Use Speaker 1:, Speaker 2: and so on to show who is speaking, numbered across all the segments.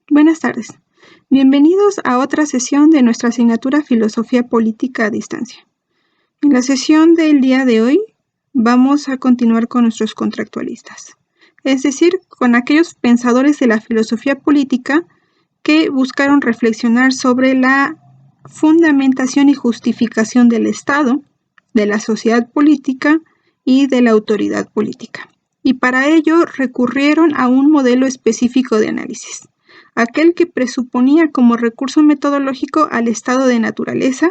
Speaker 1: Buenas tardes. Bienvenidos a otra sesión de nuestra asignatura Filosofía Política a Distancia. En la sesión del día de hoy vamos a continuar con nuestros contractualistas, es decir, con aquellos pensadores de la filosofía política que buscaron reflexionar sobre la fundamentación y justificación del Estado, de la sociedad política y de la autoridad política. Y para ello recurrieron a un modelo específico de análisis, aquel que presuponía como recurso metodológico al estado de naturaleza,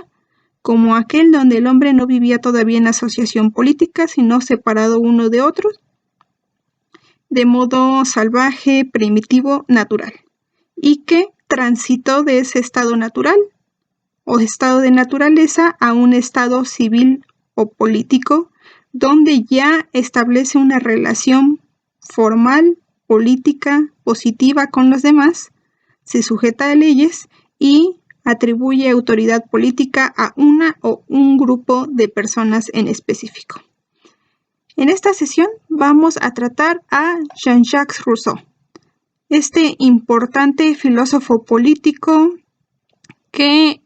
Speaker 1: como aquel donde el hombre no vivía todavía en asociación política, sino separado uno de otro, de modo salvaje, primitivo, natural, y que transitó de ese estado natural o estado de naturaleza a un estado civil o político, donde ya establece una relación formal, política, positiva con los demás, se sujeta a leyes y atribuye autoridad política a una o un grupo de personas en específico. En esta sesión vamos a tratar a Jean-Jacques Rousseau, este importante filósofo político que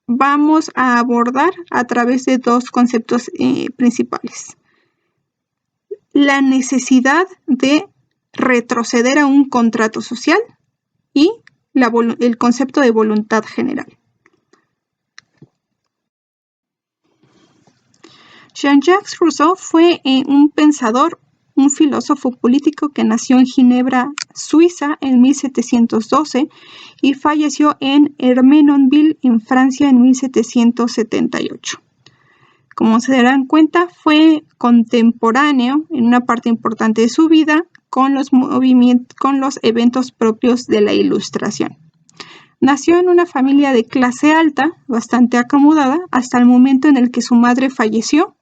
Speaker 1: vamos a abordar a través de dos conceptos principales. La necesidad de retroceder a un contrato social y el concepto de voluntad general. Jean-Jacques Rousseau fue un pensador, un filósofo político que nació en Ginebra, Suiza, en 1712 y falleció en Ermenonville, en Francia, en 1778. Como se darán cuenta, fue contemporáneo en una parte importante de su vida con los eventos propios de la Ilustración. Nació en una familia de clase alta, bastante acomodada, hasta el momento en el que su madre falleció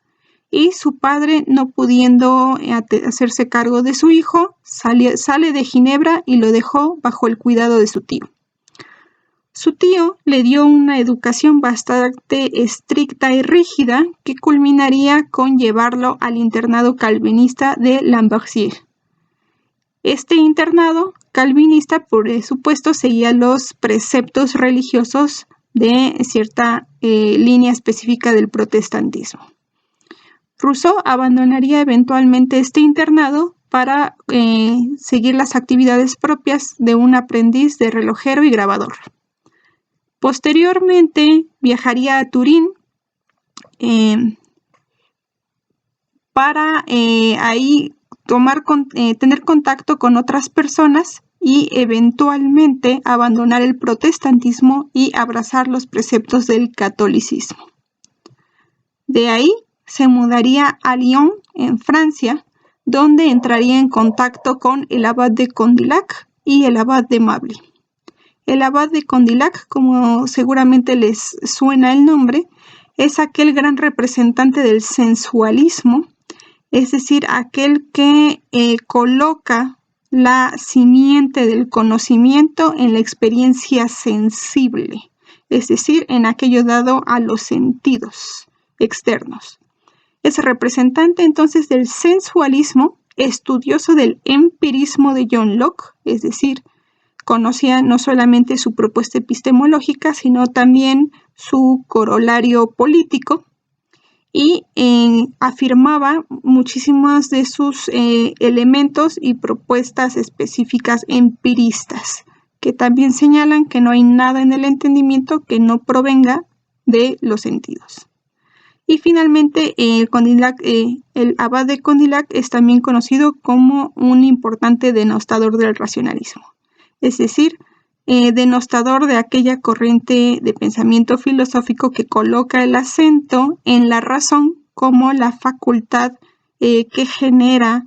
Speaker 1: y su padre, no pudiendo hacerse cargo de su hijo, sale de Ginebra y lo dejó bajo el cuidado de su tío. Su tío le dio una educación bastante estricta y rígida que culminaría con llevarlo al internado calvinista de Lambercier. Este internado calvinista, por supuesto, seguía los preceptos religiosos de cierta línea específica del protestantismo. Rousseau abandonaría eventualmente este internado para seguir las actividades propias de un aprendiz de relojero y grabador. Posteriormente viajaría a Turín para ahí tener contacto con otras personas y eventualmente abandonar el protestantismo y abrazar los preceptos del catolicismo. De ahí se mudaría a Lyon, en Francia, donde entraría en contacto con el abad de Condillac y el abad de Mably. El abad de Condillac, como seguramente les suena el nombre, es aquel gran representante del sensualismo, es decir, aquel que coloca la simiente del conocimiento en la experiencia sensible, es decir, en aquello dado a los sentidos externos. Es representante entonces del sensualismo, estudioso del empirismo de John Locke, es decir, conocía no solamente su propuesta epistemológica, sino también su corolario político, y afirmaba muchísimos de sus elementos y propuestas específicas empiristas, que también señalan que no hay nada en el entendimiento que no provenga de los sentidos. Y finalmente, el abad de Condillac es también conocido como un importante denostador del racionalismo, es decir, denostador de aquella corriente de pensamiento filosófico que coloca el acento en la razón como la facultad que genera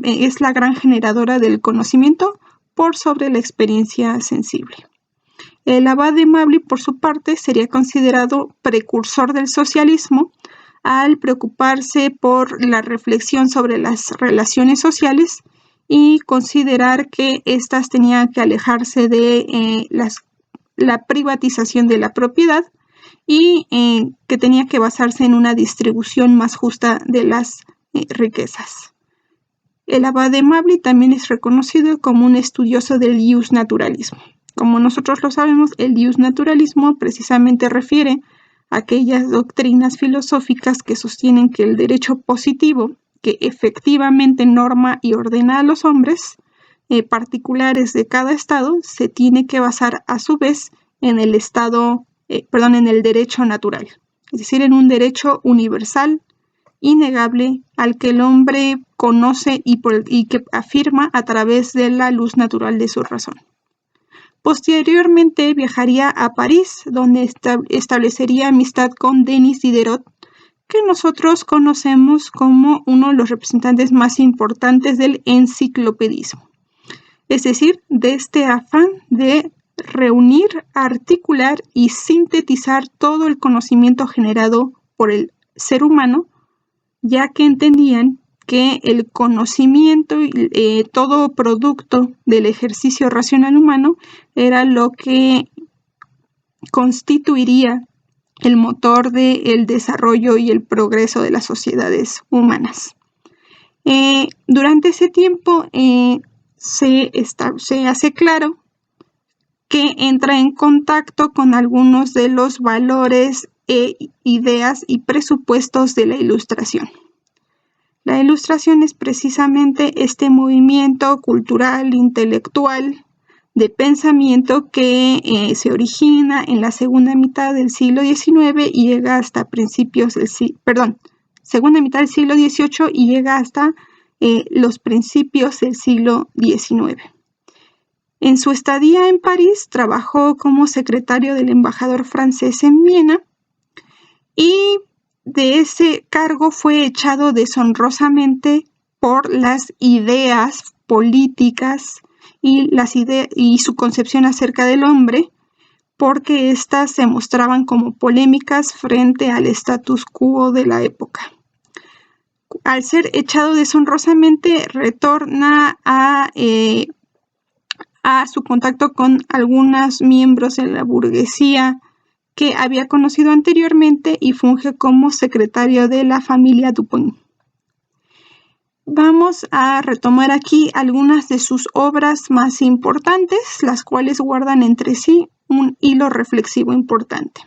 Speaker 1: es la gran generadora del conocimiento por sobre la experiencia sensible. El abad de Mably, por su parte, sería considerado precursor del socialismo al preocuparse por la reflexión sobre las relaciones sociales y considerar que éstas tenían que alejarse de la privatización de la propiedad y que tenía que basarse en una distribución más justa de las riquezas. El abade Mably también es reconocido como un estudioso del iusnaturalismo. Como nosotros lo sabemos, el iusnaturalismo precisamente refiere a aquellas doctrinas filosóficas que sostienen que el derecho positivo, que efectivamente norma y ordena a los hombres particulares de cada estado, se tiene que basar a su vez en el en el derecho natural, es decir, en un derecho universal, innegable, al que el hombre conoce y que afirma a través de la luz natural de su razón. Posteriormente viajaría a París, donde establecería amistad con Denis Diderot, que nosotros conocemos como uno de los representantes más importantes del enciclopedismo. Es decir, de este afán de reunir, articular y sintetizar todo el conocimiento generado por el ser humano, ya que entendían que el conocimiento y todo producto del ejercicio racional humano era lo que constituiría el motor del desarrollo y el progreso de las sociedades humanas. Durante ese tiempo se hace claro que entra en contacto con algunos de los valores, ideas y presupuestos de la Ilustración. La Ilustración es precisamente este movimiento cultural, intelectual, de pensamiento que se origina en la segunda mitad del siglo XIX y llega hasta segunda mitad del siglo XVIII y llega hasta los principios del siglo XIX. En su estadía en París trabajó como secretario del embajador francés en Viena y de ese cargo fue echado deshonrosamente por las ideas políticas y su concepción acerca del hombre, porque éstas se mostraban como polémicas frente al status quo de la época. Al ser echado deshonrosamente, retorna a su contacto con algunos miembros de la burguesía que había conocido anteriormente y funge como secretario de la familia Dupont. Vamos a retomar aquí algunas de sus obras más importantes, las cuales guardan entre sí un hilo reflexivo importante.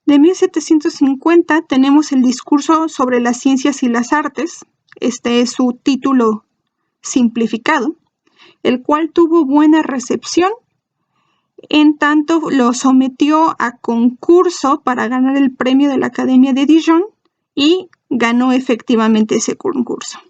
Speaker 1: De 1750 tenemos el discurso sobre las ciencias y las artes, este es su título simplificado, el cual tuvo buena recepción, en tanto lo sometió a concurso para ganar el premio de la Academia de Dijon y ganó efectivamente ese concurso.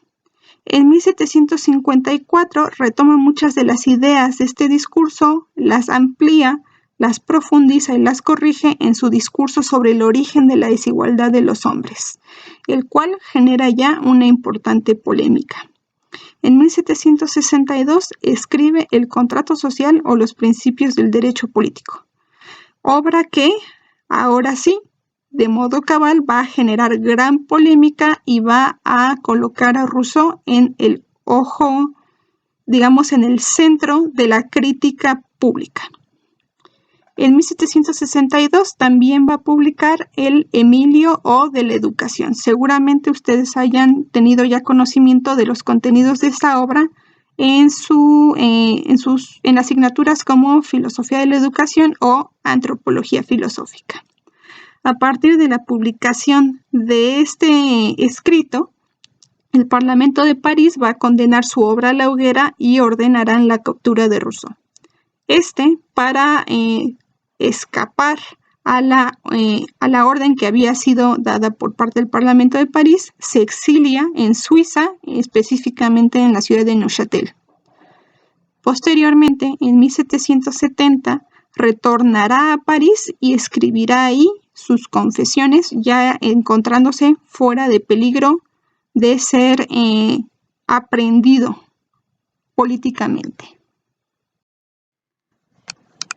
Speaker 1: En 1754 retoma muchas de las ideas de este discurso, las amplía, las profundiza y las corrige en su discurso sobre el origen de la desigualdad de los hombres, el cual genera ya una importante polémica. En 1762 escribe El contrato social o los principios del derecho político, obra que, ahora sí, de modo cabal va a generar gran polémica y va a colocar a Rousseau en el ojo, digamos, en el centro de la crítica pública. En 1762 también va a publicar el Emilio o de la Educación. Seguramente ustedes hayan tenido ya conocimiento de los contenidos de esta obra en las asignaturas como Filosofía de la Educación o Antropología Filosófica. A partir de la publicación de este escrito, el Parlamento de París va a condenar su obra a la hoguera y ordenarán la captura de Rousseau. Para escapar a la orden que había sido dada por parte del Parlamento de París, se exilia en Suiza, específicamente en la ciudad de Neuchâtel. Posteriormente, en 1770, retornará a París y escribirá ahí sus confesiones, ya encontrándose fuera de peligro de ser aprehendido políticamente.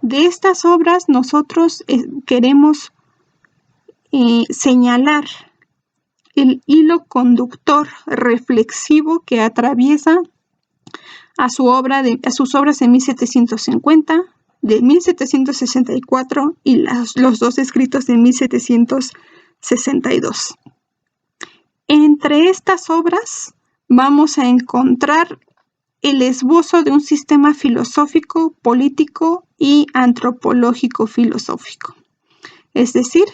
Speaker 1: De estas obras nosotros queremos señalar el hilo conductor reflexivo que atraviesa a sus obras de 1750, de 1764 y los dos escritos de 1762. Entre estas obras vamos a encontrar el esbozo de un sistema filosófico, político y antropológico filosófico. Es decir,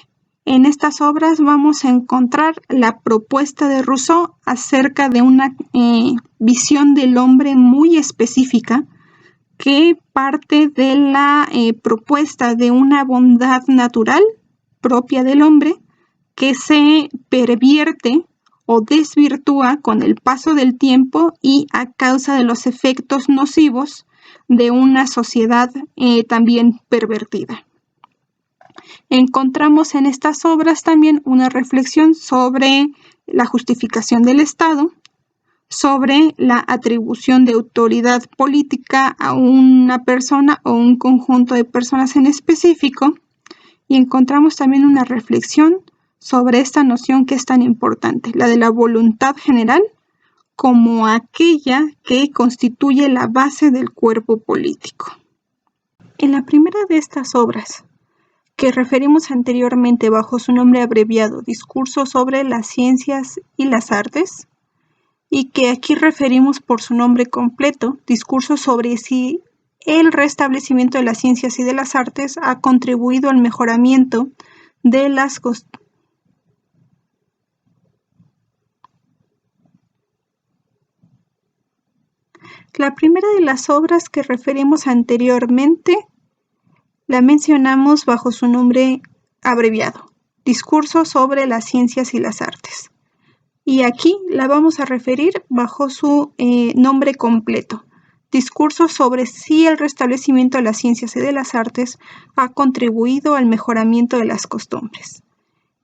Speaker 1: en estas obras vamos a encontrar la propuesta de Rousseau acerca de una visión del hombre muy específica que parte de la propuesta de una bondad natural propia del hombre que se pervierte o desvirtúa con el paso del tiempo y a causa de los efectos nocivos de una sociedad también pervertida. Encontramos en estas obras también una reflexión sobre la justificación del Estado, sobre la atribución de autoridad política a una persona o un conjunto de personas en específico, y encontramos también una reflexión sobre esta noción que es tan importante, la de la voluntad general como aquella que constituye la base del cuerpo político. En la primera de estas obras, que referimos anteriormente bajo su nombre abreviado, Discurso sobre las ciencias y las artes, y que aquí referimos por su nombre completo, Discurso sobre si el restablecimiento de las ciencias y de las artes ha contribuido al mejoramiento de las costumbres. La primera de las obras que referimos anteriormente la mencionamos bajo su nombre abreviado, Discurso sobre las ciencias y las artes. Y aquí la vamos a referir bajo su nombre completo, Discurso sobre si el restablecimiento de las ciencias y de las artes ha contribuido al mejoramiento de las costumbres.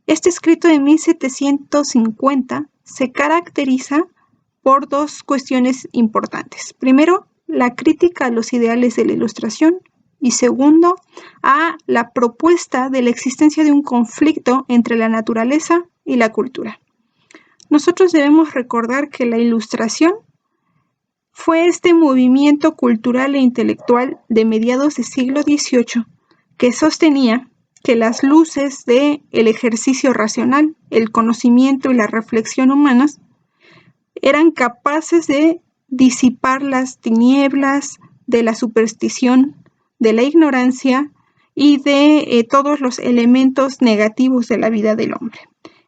Speaker 1: Este escrito de 1750 se caracteriza por dos cuestiones importantes. Primero, la crítica a los ideales de la Ilustración, y segundo, a la propuesta de la existencia de un conflicto entre la naturaleza y la cultura. Nosotros debemos recordar que la Ilustración fue este movimiento cultural e intelectual de mediados del siglo XVIII que sostenía que las luces del ejercicio racional, el conocimiento y la reflexión humanas eran capaces de disipar las tinieblas de la superstición, de la ignorancia y de todos los elementos negativos de la vida del hombre.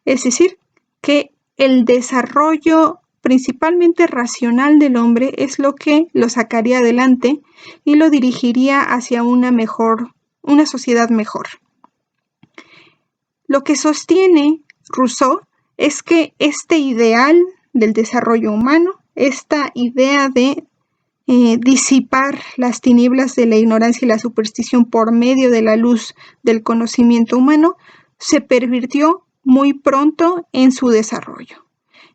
Speaker 1: Es decir, que el desarrollo principalmente racional del hombre es lo que lo sacaría adelante y lo dirigiría hacia una sociedad mejor. Lo que sostiene Rousseau es que este ideal del desarrollo humano, esta idea de disipar las tinieblas de la ignorancia y la superstición por medio de la luz del conocimiento humano, se pervirtió muy pronto en su desarrollo,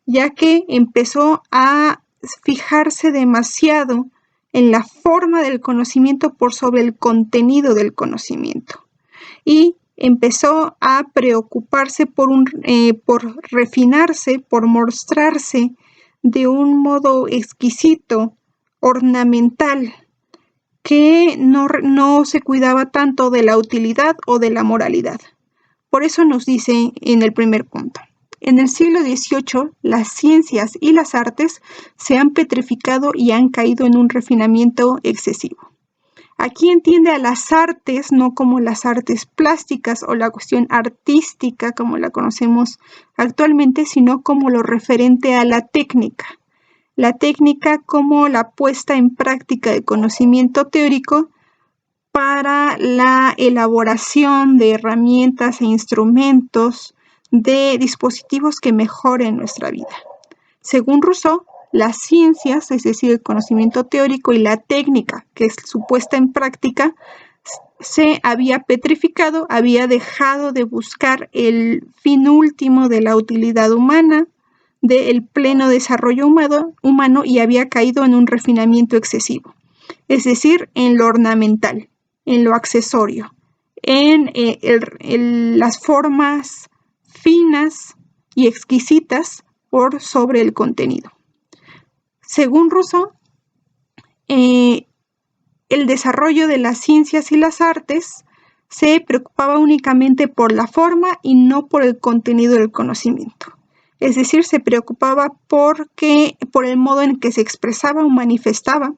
Speaker 1: ya que empezó a fijarse demasiado en la forma del conocimiento por sobre el contenido del conocimiento, y empezó a preocuparse por refinarse, por mostrarse de un modo exquisito, ornamental, que no se cuidaba tanto de la utilidad o de la moralidad. Por eso nos dice en el primer punto: en el siglo XVIII, las ciencias y las artes se han petrificado y han caído en un refinamiento excesivo. Aquí entiende a las artes no como las artes plásticas o la cuestión artística como la conocemos actualmente, sino como lo referente a la técnica. La técnica como la puesta en práctica de conocimiento teórico para la elaboración de herramientas e instrumentos, de dispositivos que mejoren nuestra vida. Según Rousseau, las ciencias, es decir, el conocimiento teórico, y la técnica, que es su puesta en práctica, se había petrificado, había dejado de buscar el fin último de la utilidad humana, del pleno desarrollo humano, y había caído en un refinamiento excesivo, es decir, en lo ornamental, en lo accesorio, en las formas finas y exquisitas por sobre el contenido. Según Rousseau, el desarrollo de las ciencias y las artes se preocupaba únicamente por la forma y no por el contenido del conocimiento. es decir, se preocupaba por el modo en que se expresaba o manifestaba,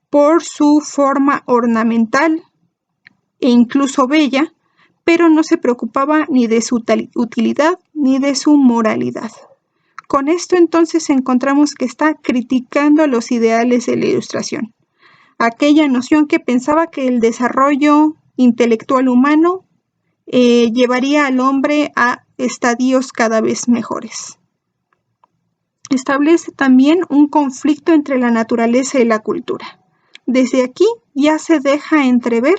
Speaker 1: por su forma ornamental e incluso bella, pero no se preocupaba ni de su utilidad ni de su moralidad. Con esto entonces encontramos que está criticando los ideales de la Ilustración, aquella noción que pensaba que el desarrollo intelectual humano llevaría al hombre a estadios cada vez mejores. Establece también un conflicto entre la naturaleza y la cultura. Desde aquí ya se deja entrever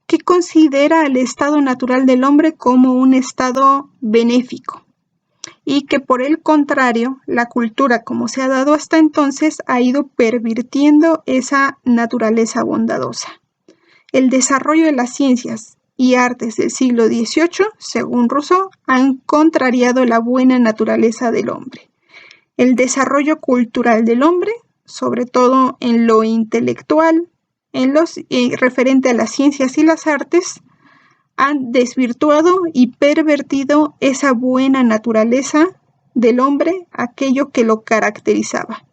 Speaker 1: que considera el estado natural del hombre como un estado benéfico y que por el contrario, la cultura como se ha dado hasta entonces ha ido pervirtiendo esa naturaleza bondadosa. El desarrollo de las ciencias y artes del siglo XVIII, según Rousseau, han contrariado la buena naturaleza del hombre. El desarrollo cultural del hombre, sobre todo en lo intelectual, en los referente a las ciencias y las artes, han desvirtuado y pervertido esa buena naturaleza del hombre, aquello que lo caracterizaba.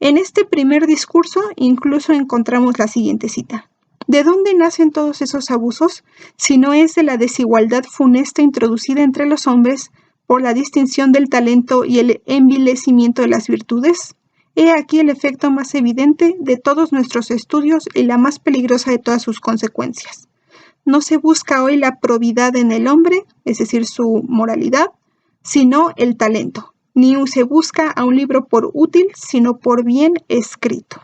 Speaker 1: En este primer discurso incluso encontramos la siguiente cita: ¿de dónde nacen todos esos abusos, si no es de la desigualdad funesta introducida entre los hombres por la distinción del talento y el envilecimiento de las virtudes? He aquí el efecto más evidente de todos nuestros estudios y la más peligrosa de todas sus consecuencias. No se busca hoy la probidad en el hombre, es decir, su moralidad, sino el talento. Ni se busca a un libro por útil, sino por bien escrito.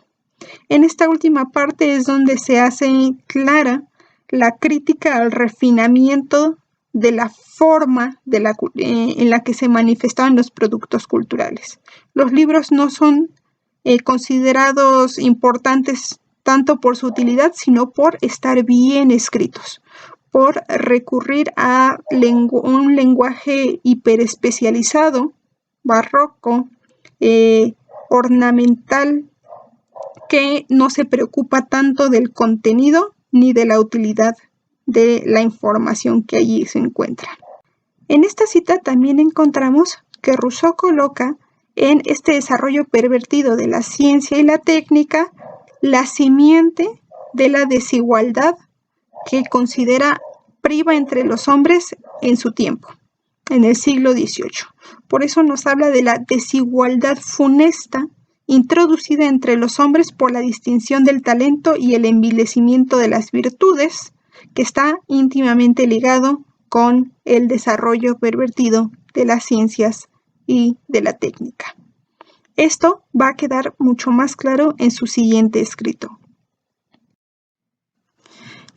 Speaker 1: En esta última parte es donde se hace clara la crítica al refinamiento de la forma en la que se manifestaban los productos culturales. Los libros no son considerados importantes tanto por su utilidad, sino por estar bien escritos, por recurrir a un lenguaje hiperespecializado, barroco, ornamental, que no se preocupa tanto del contenido ni de la utilidad de la información que allí se encuentra. En esta cita también encontramos que Rousseau coloca en este desarrollo pervertido de la ciencia y la técnica la simiente de la desigualdad que considera priva entre los hombres en su tiempo, en el siglo XVIII. Por eso nos habla de la desigualdad funesta introducida entre los hombres por la distinción del talento y el envilecimiento de las virtudes, que está íntimamente ligado con el desarrollo pervertido de las ciencias y de la técnica. Esto va a quedar mucho más claro en su siguiente escrito.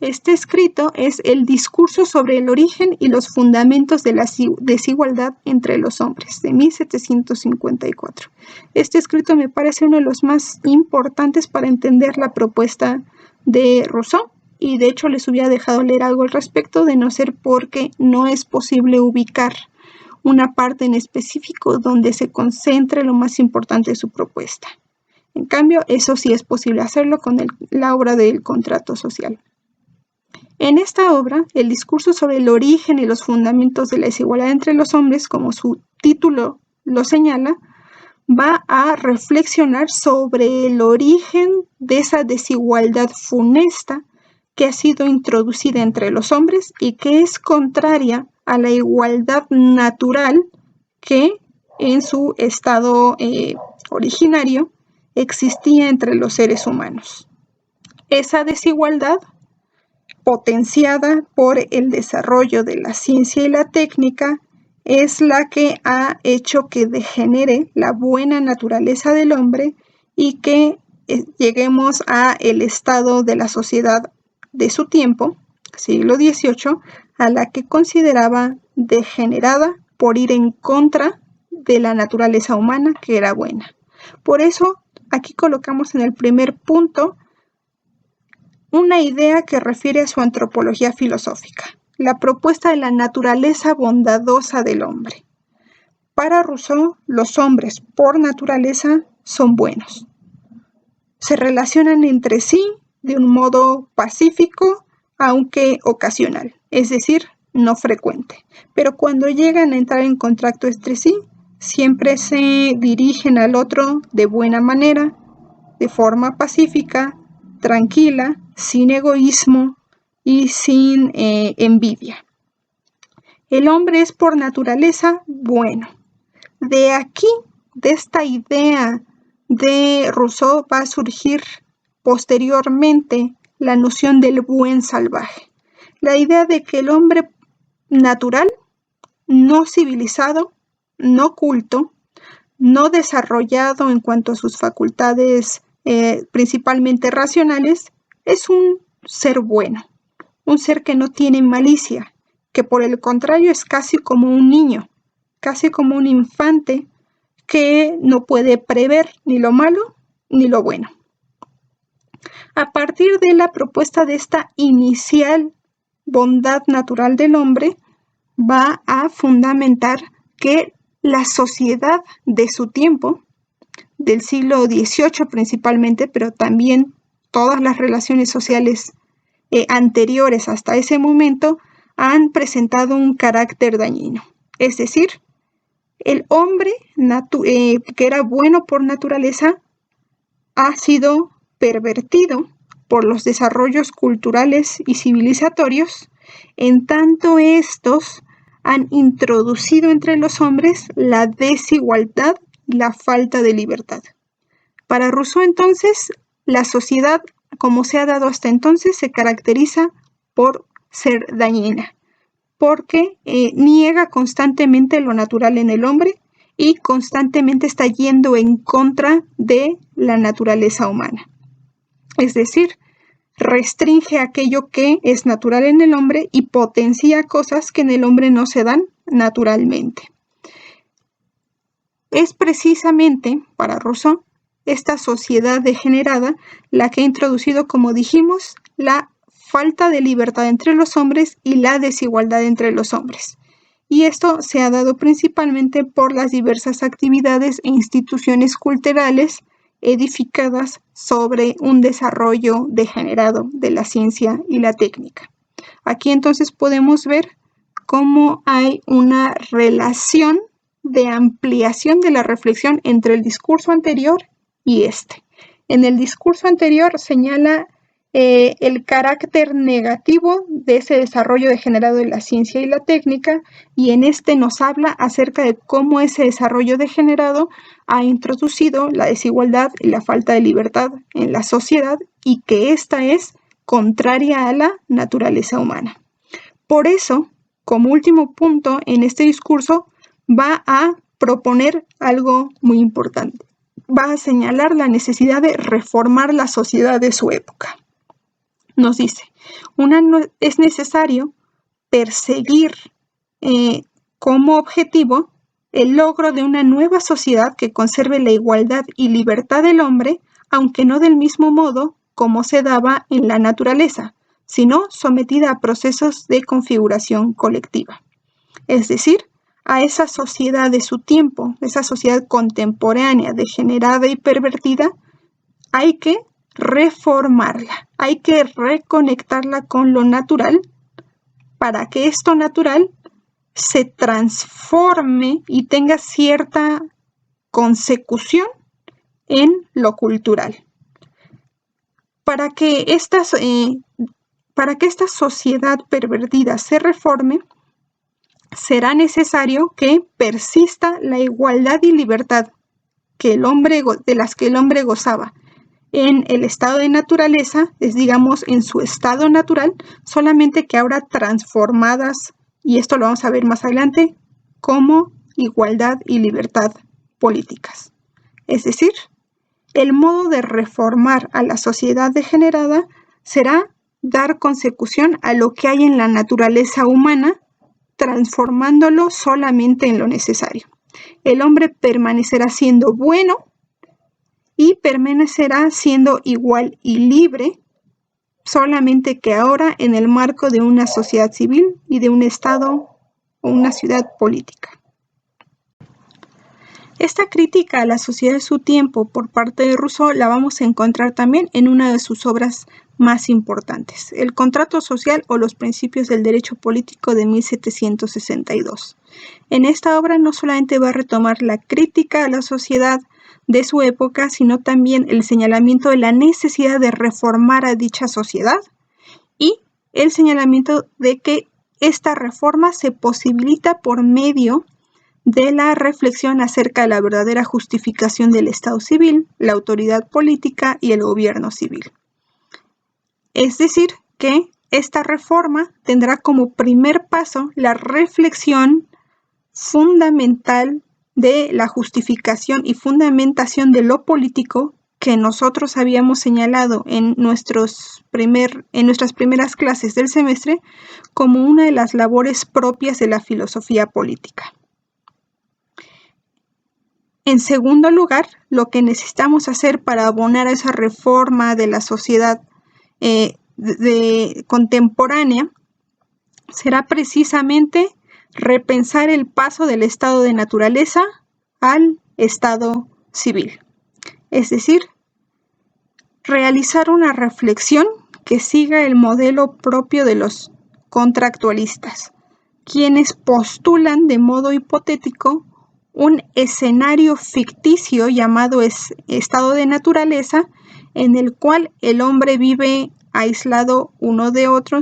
Speaker 1: Este escrito es el discurso sobre el origen y los fundamentos de la desigualdad entre los hombres, de 1754. Este escrito me parece uno de los más importantes para entender la propuesta de Rousseau, y de hecho les hubiera dejado leer algo al respecto, de no ser porque no es posible ubicar una parte en específico donde se concentre lo más importante de su propuesta. En cambio, eso sí es posible hacerlo con la obra del contrato social. En esta obra, el discurso sobre el origen y los fundamentos de la desigualdad entre los hombres, como su título lo señala, va a reflexionar sobre el origen de esa desigualdad funesta que ha sido introducida entre los hombres y que es contraria a la igualdad natural que en su estado originario existía entre los seres humanos. Esa desigualdad, potenciada por el desarrollo de la ciencia y la técnica, es la que ha hecho que degenere la buena naturaleza del hombre y que lleguemos a el estado de la sociedad de su tiempo, siglo XVIII, a la que consideraba degenerada por ir en contra de la naturaleza humana, que era buena. Por eso, aquí colocamos en el primer punto una idea que refiere a su antropología filosófica, la propuesta de la naturaleza bondadosa del hombre. Para Rousseau, los hombres, por naturaleza, son buenos. Se relacionan entre sí de un modo pacífico, aunque ocasional, es decir, no frecuente. Pero cuando llegan a entrar en contacto entre sí, siempre se dirigen al otro de buena manera, de forma pacífica, tranquila, sin egoísmo y sin envidia. El hombre es por naturaleza bueno. De aquí, de esta idea de Rousseau, va a surgir posteriormente la noción del buen salvaje. La idea de que el hombre natural, no civilizado, no culto, no desarrollado en cuanto a sus facultades principalmente racionales, es un ser bueno, un ser que no tiene malicia, que por el contrario es casi como un niño, casi como un infante que no puede prever ni lo malo ni lo bueno. A partir de la propuesta de esta inicial bondad natural del hombre, va a fundamentar que la sociedad de su tiempo, del siglo XVIII principalmente, pero también todas las relaciones sociales anteriores hasta ese momento, han presentado un carácter dañino. Es decir, el hombre que era bueno por naturaleza ha sido pervertido por los desarrollos culturales y civilizatorios, en tanto estos han introducido entre los hombres la desigualdad y la falta de libertad. Para Rousseau, entonces, la sociedad, como se ha dado hasta entonces, se caracteriza por ser dañina, porque niega constantemente lo natural en el hombre y constantemente está yendo en contra de la naturaleza humana. Es decir, restringe aquello que es natural en el hombre y potencia cosas que en el hombre no se dan naturalmente. Es precisamente, para Rousseau, esta sociedad degenerada la que ha introducido, como dijimos, la falta de libertad entre los hombres y la desigualdad entre los hombres. Y esto se ha dado principalmente por las diversas actividades e instituciones culturales edificadas sobre un desarrollo degenerado de la ciencia y la técnica. Aquí entonces podemos ver cómo hay una relación de ampliación de la reflexión entre el discurso anterior y este. En el discurso anterior señala el carácter negativo de ese desarrollo degenerado de la ciencia y la técnica, y en este nos habla acerca de cómo ese desarrollo degenerado ha introducido la desigualdad y la falta de libertad en la sociedad y que esta es contraria a la naturaleza humana. Por eso, como último punto en este discurso, va a proponer algo muy importante. Va a señalar la necesidad de reformar la sociedad de su época. Nos dice, es necesario perseguir como objetivo el logro de una nueva sociedad que conserve la igualdad y libertad del hombre, aunque no del mismo modo como se daba en la naturaleza, sino sometida a procesos de configuración colectiva. Es decir, a esa sociedad de su tiempo, esa sociedad contemporánea, degenerada y pervertida, hay que reformarla, hay que reconectarla con lo natural para que esto natural se transforme y tenga cierta consecución en lo cultural. Para que esta sociedad pervertida se reforme, será necesario que persista la igualdad y libertad de las que el hombre gozaba en el estado de naturaleza, es digamos en su estado natural, solamente que ahora transformadas, y esto lo vamos a ver más adelante, como igualdad y libertad políticas. Es decir, el modo de reformar a la sociedad degenerada será dar consecución a lo que hay en la naturaleza humana, transformándolo solamente en lo necesario. El hombre permanecerá siendo bueno y permanecerá siendo igual y libre, solamente que ahora en el marco de una sociedad civil y de un Estado o una ciudad política. Esta crítica a la sociedad de su tiempo por parte de Rousseau la vamos a encontrar también en una de sus obras más importantes: el contrato social o los principios del derecho político de 1762. En esta obra no solamente va a retomar la crítica a la sociedad de su época, sino también el señalamiento de la necesidad de reformar a dicha sociedad y el señalamiento de que esta reforma se posibilita por medio de la reflexión acerca de la verdadera justificación del Estado civil, la autoridad política y el gobierno civil. Es decir, que esta reforma tendrá como primer paso la reflexión fundamental de la justificación y fundamentación de lo político que nosotros habíamos señalado en nuestras primeras clases del semestre como una de las labores propias de la filosofía política. En segundo lugar, lo que necesitamos hacer para abonar a esa reforma de la sociedad contemporánea será precisamente repensar el paso del estado de naturaleza al estado civil. Es decir, realizar una reflexión que siga el modelo propio de los contractualistas, quienes postulan de modo hipotético un escenario ficticio llamado estado de naturaleza, en el cual el hombre vive aislado uno de otro,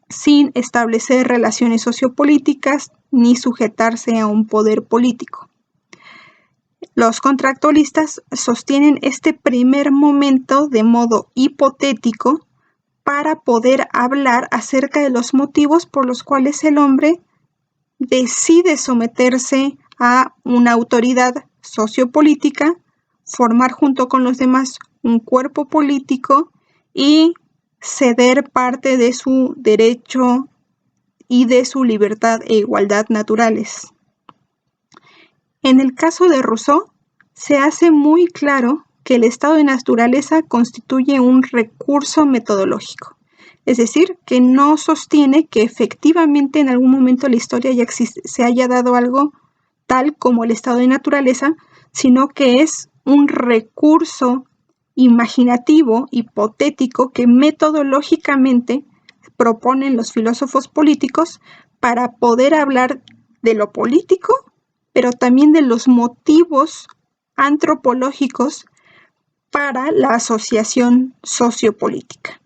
Speaker 1: sin establecer relaciones sociopolíticas ni sujetarse a un poder político. Los contractualistas sostienen este primer momento de modo hipotético para poder hablar acerca de los motivos por los cuales el hombre decide someterse a una autoridad sociopolítica, formar junto con los demás un cuerpo político y ceder parte de su derecho y de su libertad e igualdad naturales. En el caso de Rousseau, se hace muy claro que el estado de naturaleza constituye un recurso metodológico, es decir, que no sostiene que efectivamente en algún momento de la historia se haya dado algo tal como el estado de naturaleza, sino que es un recurso imaginativo, hipotético, que metodológicamente proponen los filósofos políticos para poder hablar de lo político, pero también de los motivos antropológicos para la asociación sociopolítica.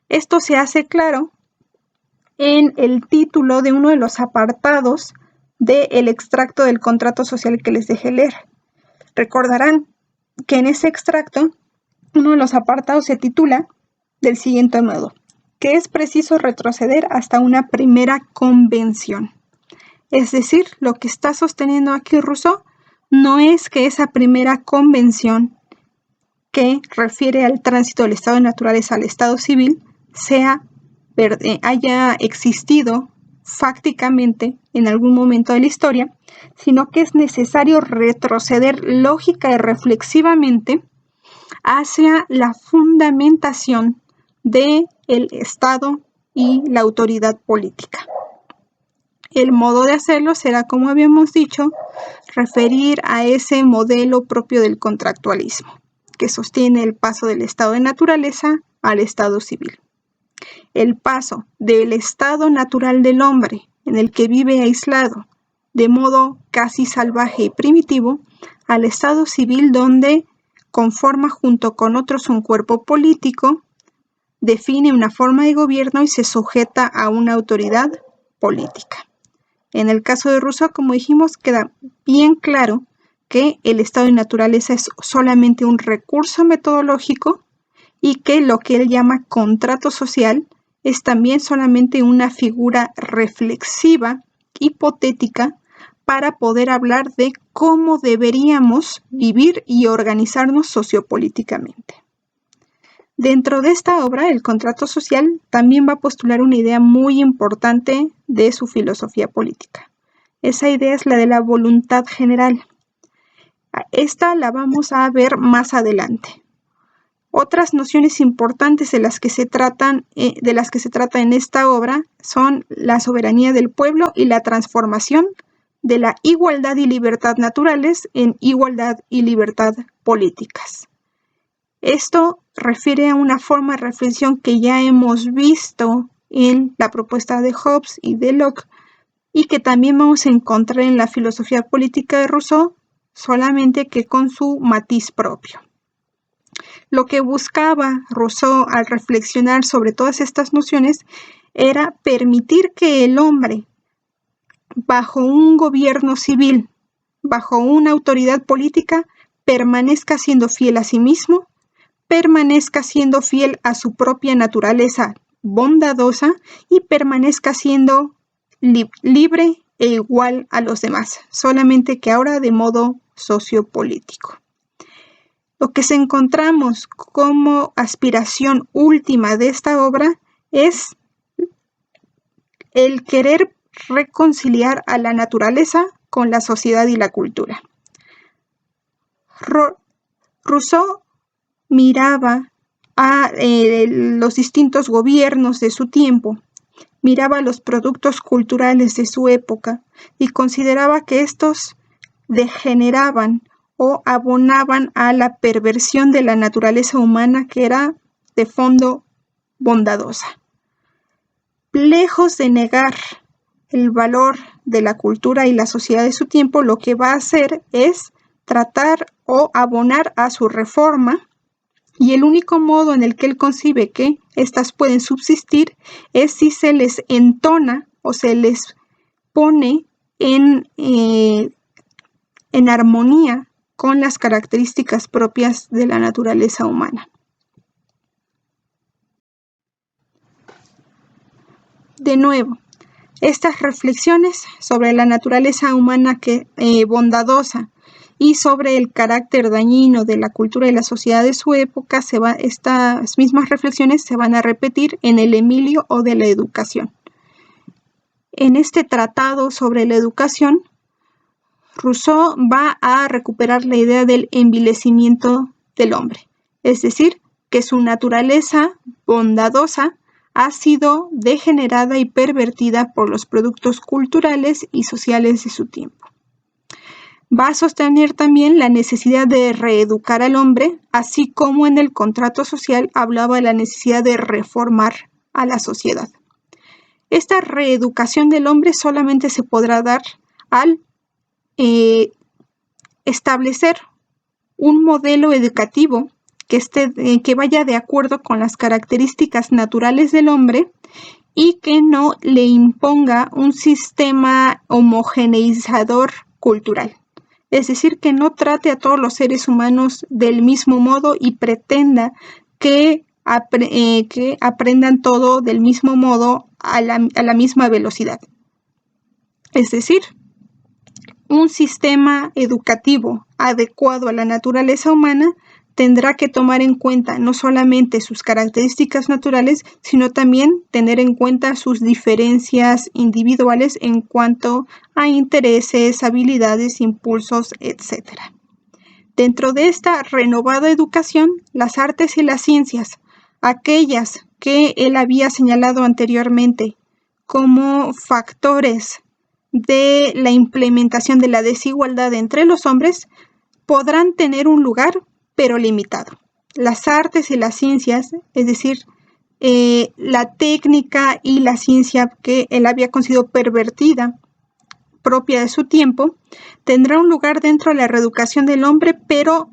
Speaker 1: Esto se hace claro en el título de uno de los apartados del extracto del contrato social que les dejé leer. Recordarán que en ese extracto uno de los apartados se titula del siguiente modo: que es preciso retroceder hasta una primera convención. Es decir, lo que está sosteniendo aquí Rousseau no es que esa primera convención que refiere al tránsito del estado de naturaleza al estado civil haya existido fácticamente en algún momento de la historia, sino que es necesario retroceder lógica y reflexivamente hacia la fundamentación del Estado y la autoridad política. El modo de hacerlo será, como habíamos dicho, referir a ese modelo propio del contractualismo, que sostiene el paso del estado de naturaleza al estado civil. El paso del estado natural del hombre, en el que vive aislado, de modo casi salvaje y primitivo, al estado civil donde conforma junto con otros un cuerpo político, define una forma de gobierno y se sujeta a una autoridad política. En el caso de Rousseau, como dijimos, queda bien claro que el estado de naturaleza es solamente un recurso metodológico y que lo que él llama contrato social es también solamente una figura reflexiva, hipotética, para poder hablar de cómo deberíamos vivir y organizarnos sociopolíticamente. Dentro de esta obra, el contrato social también va a postular una idea muy importante de su filosofía política. Esa idea es la de la voluntad general. Esta la vamos a ver más adelante. Otras nociones importantes de las que se trata en esta obra son la soberanía del pueblo y la transformación de la igualdad y libertad naturales en igualdad y libertad políticas. Esto refiere a una forma de reflexión que ya hemos visto en la propuesta de Hobbes y de Locke, y que también vamos a encontrar en la filosofía política de Rousseau, solamente que con su matiz propio. Lo que buscaba Rousseau al reflexionar sobre todas estas nociones era permitir que el hombre, bajo un gobierno civil, bajo una autoridad política, permanezca siendo fiel a sí mismo, permanezca siendo fiel a su propia naturaleza bondadosa y permanezca siendo libre e igual a los demás, solamente que ahora de modo sociopolítico. Lo que encontramos como aspiración última de esta obra es el querer reconciliar a la naturaleza con la sociedad y la cultura. Rousseau miraba a los distintos gobiernos de su tiempo, miraba los productos culturales de su época y consideraba que estos degeneraban o abonaban a la perversión de la naturaleza humana, que era de fondo bondadosa. Lejos de negar el valor de la cultura y la sociedad de su tiempo, lo que va a hacer es tratar o abonar a su reforma, y el único modo en el que él concibe que éstas pueden subsistir es si se les entona o se les pone en armonía con las características propias de la naturaleza humana. De nuevo, estas reflexiones sobre la naturaleza humana bondadosa y sobre el carácter dañino de la cultura y la sociedad de su época, estas mismas reflexiones se van a repetir en el Emilio o de la educación. En este tratado sobre la educación, Rousseau va a recuperar la idea del envilecimiento del hombre, es decir, que su naturaleza bondadosa ha sido degenerada y pervertida por los productos culturales y sociales de su tiempo. Va a sostener también la necesidad de reeducar al hombre, así como en el contrato social hablaba de la necesidad de reformar a la sociedad. Esta reeducación del hombre solamente se podrá dar al establecer un modelo educativo que vaya de acuerdo con las características naturales del hombre y que no le imponga un sistema homogeneizador cultural. Es decir, que no trate a todos los seres humanos del mismo modo y pretenda que aprendan todo del mismo modo a la misma velocidad. Es decir, un sistema educativo adecuado a la naturaleza humana tendrá que tomar en cuenta no solamente sus características naturales, sino también tener en cuenta sus diferencias individuales en cuanto a intereses, habilidades, impulsos, etc. Dentro de esta renovada educación, las artes y las ciencias, aquellas que él había señalado anteriormente como factores de la implementación de la desigualdad entre los hombres, podrán tener un lugar, pero limitado. Las artes y las ciencias, es decir, la técnica y la ciencia que él había considerado pervertida, propia de su tiempo, tendrá un lugar dentro de la reeducación del hombre, pero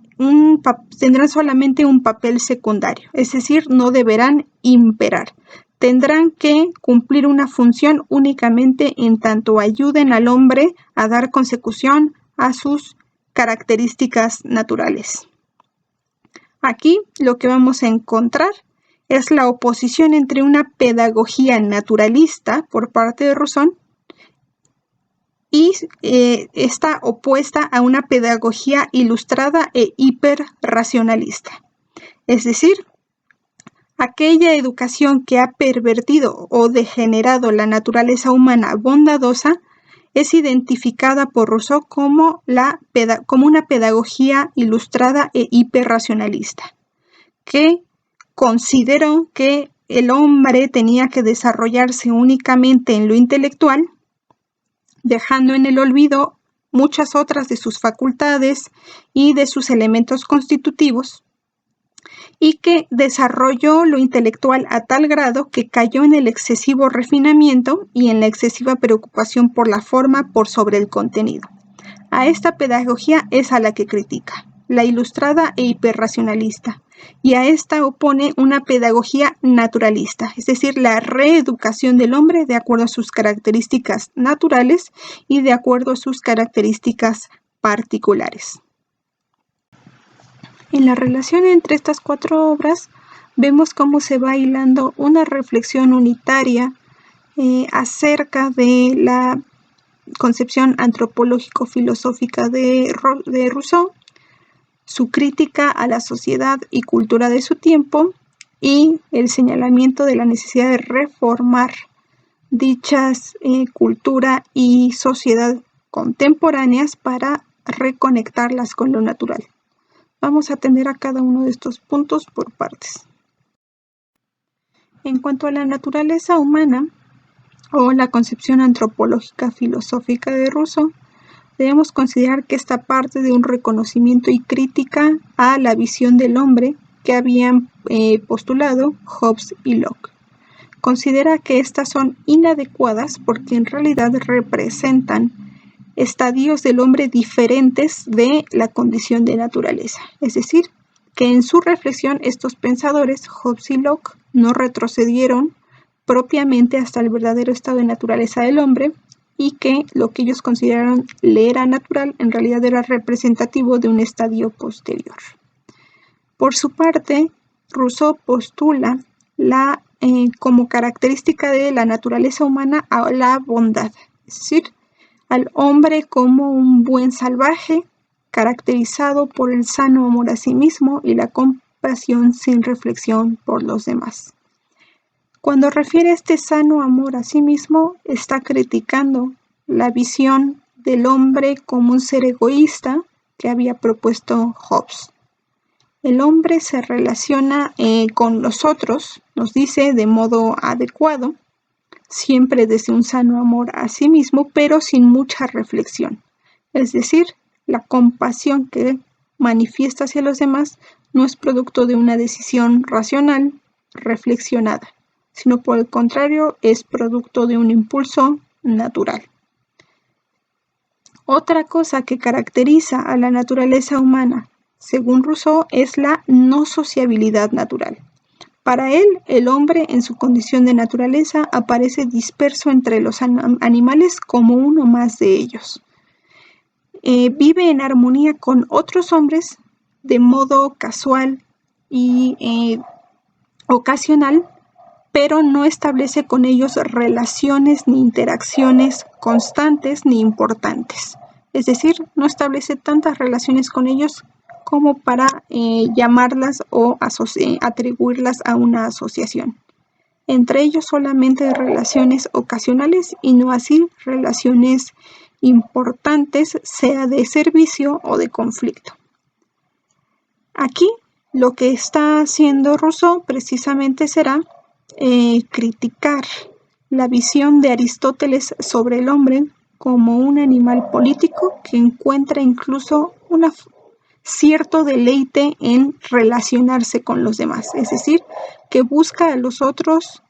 Speaker 1: tendrán solamente un papel secundario, es decir, no deberán imperar. Tendrán que cumplir una función únicamente en tanto ayuden al hombre a dar consecución a sus características naturales. Aquí lo que vamos a encontrar es la oposición entre una pedagogía naturalista por parte de Rousseau y está opuesta a una pedagogía ilustrada e hiperracionalista. Es decir, aquella educación que ha pervertido o degenerado la naturaleza humana bondadosa es identificada por Rousseau como una pedagogía ilustrada e hiperracionalista, que consideró que el hombre tenía que desarrollarse únicamente en lo intelectual, dejando en el olvido muchas otras de sus facultades y de sus elementos constitutivos, y que desarrolló lo intelectual a tal grado que cayó en el excesivo refinamiento y en la excesiva preocupación por la forma por sobre el contenido. A esta pedagogía es a la que critica, la ilustrada e hiperracionalista, y a esta opone una pedagogía naturalista, es decir, la reeducación del hombre de acuerdo a sus características naturales y de acuerdo a sus características particulares. En la relación entre estas 4 obras vemos cómo se va hilando una reflexión unitaria acerca de la concepción antropológico-filosófica de Rousseau, su crítica a la sociedad y cultura de su tiempo y el señalamiento de la necesidad de reformar dichas cultura y sociedad contemporáneas para reconectarlas con lo natural. Vamos a atender a cada uno de estos puntos por partes. En cuanto a la naturaleza humana o la concepción antropológica filosófica de Rousseau, debemos considerar que esta parte de un reconocimiento y crítica a la visión del hombre que habían postulado Hobbes y Locke. Considera que estas son inadecuadas porque en realidad representan estadios del hombre diferentes de la condición de naturaleza. Es decir, que en su reflexión estos pensadores, Hobbes y Locke, no retrocedieron propiamente hasta el verdadero estado de naturaleza del hombre y que lo que ellos consideraron le era natural en realidad era representativo de un estadio posterior. Por su parte, Rousseau postula como característica de la naturaleza humana a la bondad, es decir, al hombre como un buen salvaje, caracterizado por el sano amor a sí mismo y la compasión sin reflexión por los demás. Cuando refiere a este sano amor a sí mismo, está criticando la visión del hombre como un ser egoísta que había propuesto Hobbes. El hombre se relaciona con los otros, nos dice, de modo adecuado, siempre desde un sano amor a sí mismo, pero sin mucha reflexión. Es decir, la compasión que manifiesta hacia los demás no es producto de una decisión racional, reflexionada, sino por el contrario, es producto de un impulso natural. Otra cosa que caracteriza a la naturaleza humana, según Rousseau, es la no sociabilidad natural. Para él, el hombre en su condición de naturaleza aparece disperso entre los animales como uno más de ellos. Vive en armonía con otros hombres de modo casual y ocasional, pero no establece con ellos relaciones ni interacciones constantes ni importantes. Es decir, no establece tantas relaciones con ellos como para llamarlas o atribuirlas a una asociación. Entre ellos solamente relaciones ocasionales y no así relaciones importantes, sea de servicio o de conflicto. Aquí lo que está haciendo Rousseau precisamente será criticar la visión de Aristóteles sobre el hombre como un animal político que encuentra incluso cierto deleite en relacionarse con los demás, es decir, que busca a los otros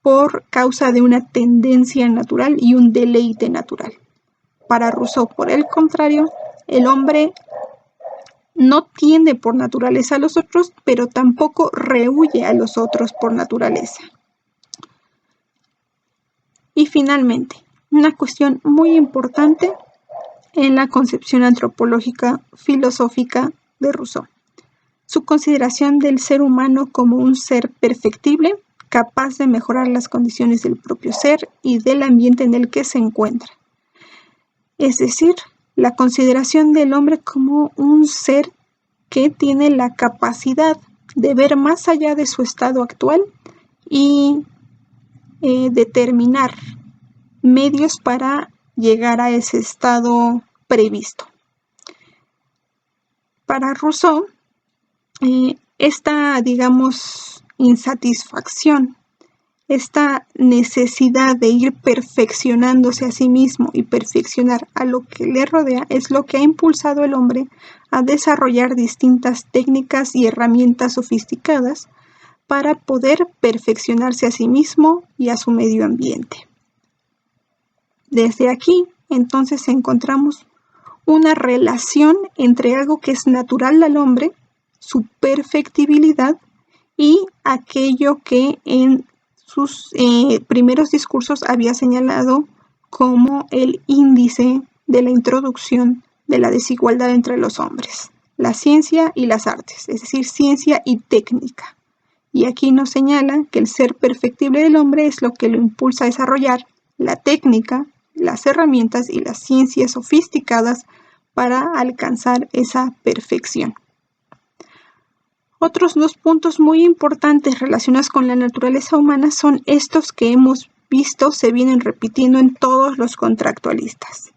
Speaker 1: por causa de una tendencia natural y un deleite natural. Para Rousseau, por el contrario, el hombre no tiende por naturaleza a los otros, pero tampoco rehúye a los otros por naturaleza. Y finalmente, una cuestión muy importante en la concepción antropológica filosófica de Rousseau. Su consideración del ser humano como un ser perfectible, capaz de mejorar las condiciones del propio ser y del ambiente en el que se encuentra. Es decir, la consideración del hombre como un ser que tiene la capacidad de ver más allá de su estado actual y determinar medios para llegar a ese estado previsto. Para Rousseau, esta, insatisfacción esta necesidad de ir perfeccionándose a sí mismo y perfeccionar a lo que le rodea es lo que ha impulsado al hombre a desarrollar distintas técnicas y herramientas sofisticadas para poder perfeccionarse a sí mismo y a su medio ambiente. Desde aquí, entonces, encontramos una relación entre algo que es natural al hombre, su perfectibilidad, y aquello que en sus primeros discursos había señalado como el índice de la introducción de la desigualdad entre los hombres, la ciencia y las artes, es decir, ciencia y técnica. Y aquí nos señala que el ser perfectible del hombre es lo que lo impulsa a desarrollar la técnica, las herramientas y las ciencias sofisticadas para alcanzar esa perfección. Otros dos puntos muy importantes relacionados con la naturaleza humana son estos que hemos visto se vienen repitiendo en todos los contractualistas.